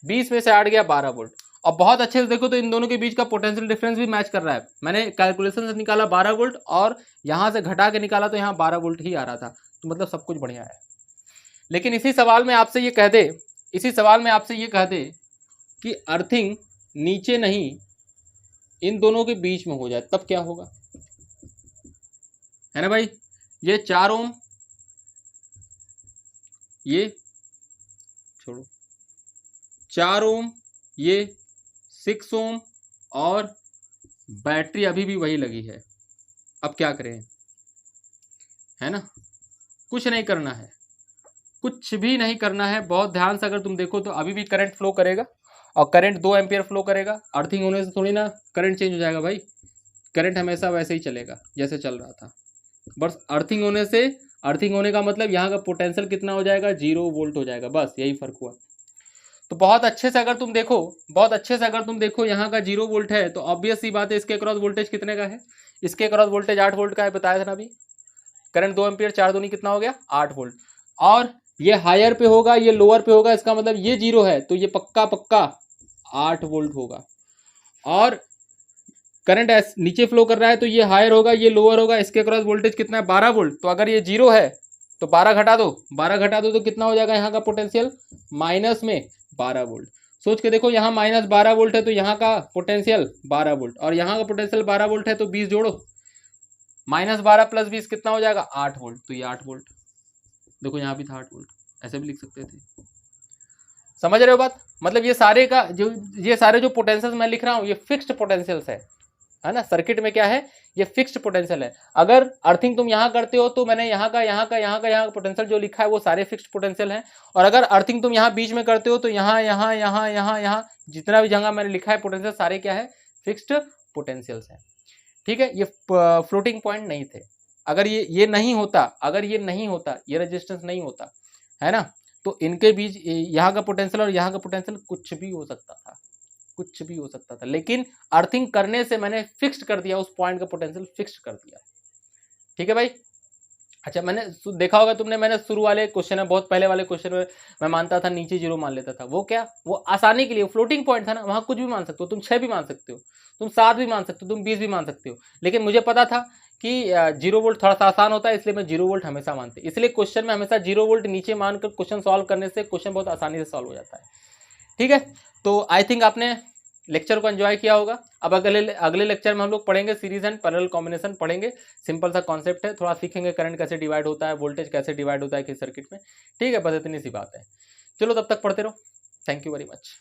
20 में से 8 गया 12 वोल्ट। और बहुत अच्छे से देखो तो इन दोनों के बीच का पोटेंशियल डिफरेंस भी मैच कर रहा है। मैंने कैलकुलेशन से निकाला 12 वोल्ट और यहाँ से घटा के निकाला तो यहाँ 12 वोल्ट ही आ रहा था, तो मतलब सब कुछ बढ़िया है। लेकिन इसी सवाल में आपसे ये कह दे कि अर्थिंग नीचे नहीं इन दोनों के बीच में हो जाए, तब क्या होगा, है ना भाई। ये 4 ओम, ये छोड़ो, 4 ओम, ये 6 ओम, और बैटरी अभी भी वही लगी है। अब क्या करें, है ना, कुछ नहीं करना है, कुछ भी नहीं करना है। बहुत ध्यान से अगर तुम देखो तो अभी भी करंट फ्लो करेगा, और करंट 2 एम्पियर फ्लो करेगा। अर्थिंग होने से थोड़ी ना करंट चेंज हो जाएगा भाई, करंट हमेशा वैसे ही चलेगा जैसे चल रहा था। बस अर्थिंग होने का मतलब यहाँ का पोटेंशियल कितना हो जाएगा, 0 वोल्ट हो जाएगा, बस यही फर्क हुआ। तो बहुत अच्छे से अगर तुम देखो यहाँ का 0 वोल्ट है, तो ऑब्वियस सी बात है इसके अक्रॉस वोल्टेज कितने का है, इसके अक्रॉस वोल्टेज 8 वोल्ट का है, बताया था ना अभी। करंट 2 एम्पियर, 4 दूनी कितना हो गया, 8 वोल्ट। और ये हायर पे होगा, ये लोअर पे होगा, इसका मतलब ये 0 है तो ये पक्का 8 वोल्ट होगा। और करंट नीचे फ्लो कर रहा है तो ये हायर होगा, ये लोअर होगा, इसके क्रॉस वोल्टेज कितना है 12 वोल्ट। तो अगर ये 0 है तो 12 घटा दो, 12 घटा दो तो कितना हो जाएगा यहाँ का पोटेंशियल माइनस में 12 वोल्ट। सोच के देखो यहाँ माइनस 12 वोल्ट है तो यहाँ का पोटेंशियल 12 वोल्ट, और यहाँ का पोटेंशियल 12 वोल्ट है तो 20 जोड़ो, माइनस 12 प्लस 20 कितना हो जाएगा 8 वोल्ट। तो ये 8 वोल्ट, देखो यहाँ भी था 8 वोल्ट, ऐसे भी लिख सकते थे। समझ रहे हो बात? मतलब ये सारे का ये सारे जो पोटेंशियल्स मैं लिख रहा हूँ ये फिक्स्ड पोटेंशियल्स है ना। सर्किट में क्या है, ये फिक्स्ड पोटेंशियल है। अगर अर्थिंग तुम यहाँ करते हो तो मैंने यहाँ का पोटेंशियल जो लिखा है वो सारे फिक्स्ड पोटेंशियल हैं। और अगर अर्थिंग तुम यहाँ बीच में करते हो तो यहाँ जितना भी जगह मैंने लिखा है पोटेंशियल सारे क्या है, फिक्स्ड पोटेंशियल्स हैं। ठीक है, ये फ्लोटिंग पॉइंट नहीं थे। अगर ये नहीं होता, अगर ये नहीं होता, ये रेजिस्टेंस नहीं होता, है ना, तो इनके बीच यहाँ का पोटेंशियल और यहाँ का पोटेंशियल कुछ भी हो सकता था, कुछ भी हो सकता था। लेकिन अर्थिंग करने से मैंने फिक्स्ड कर दिया, उस पॉइंट का पोटेंशियल फिक्स्ड कर दिया। ठीक है भाई। अच्छा, मैंने देखा होगा तुमने, मैंने शुरू वाले क्वेश्चन में, बहुत पहले वाले क्वेश्चन में मैं मानता था नीचे 0 मान लेता था। वो क्या, वो आसानी के लिए, फ्लोटिंग पॉइंट था ना, वहां कुछ भी मान सकते हो तुम, 6 भी मान सकते हो तुम, 7 भी मान सकते हो तुम, 20 भी मान सकते हो। लेकिन मुझे पता था कि 0 वोल्ट थोड़ा सा आसान होता है, इसलिए मैं 0 वोल्ट हमेशा मानते, इसलिए क्वेश्चन में हमेशा 0 वोल्ट नीचे मानकर क्वेश्चन सॉल्व करने से क्वेश्चन बहुत आसानी से सॉल्व हो जाता है। ठीक है, तो आई थिंक आपने लेक्चर को एंजॉय किया होगा। अब अगले लेक्चर में हम लोग पढ़ेंगे सीरीज एंड पैरेलल कॉम्बिनेशन पढ़ेंगे। सिंपल सा कॉन्सेप्ट है, थोड़ा सीखेंगे करंट कैसे डिवाइड होता है, वोल्टेज कैसे डिवाइड होता है किस सर्किट में। ठीक है, बस इतनी सी बात है। चलो तब तक पढ़ते रहो। Thank you very much.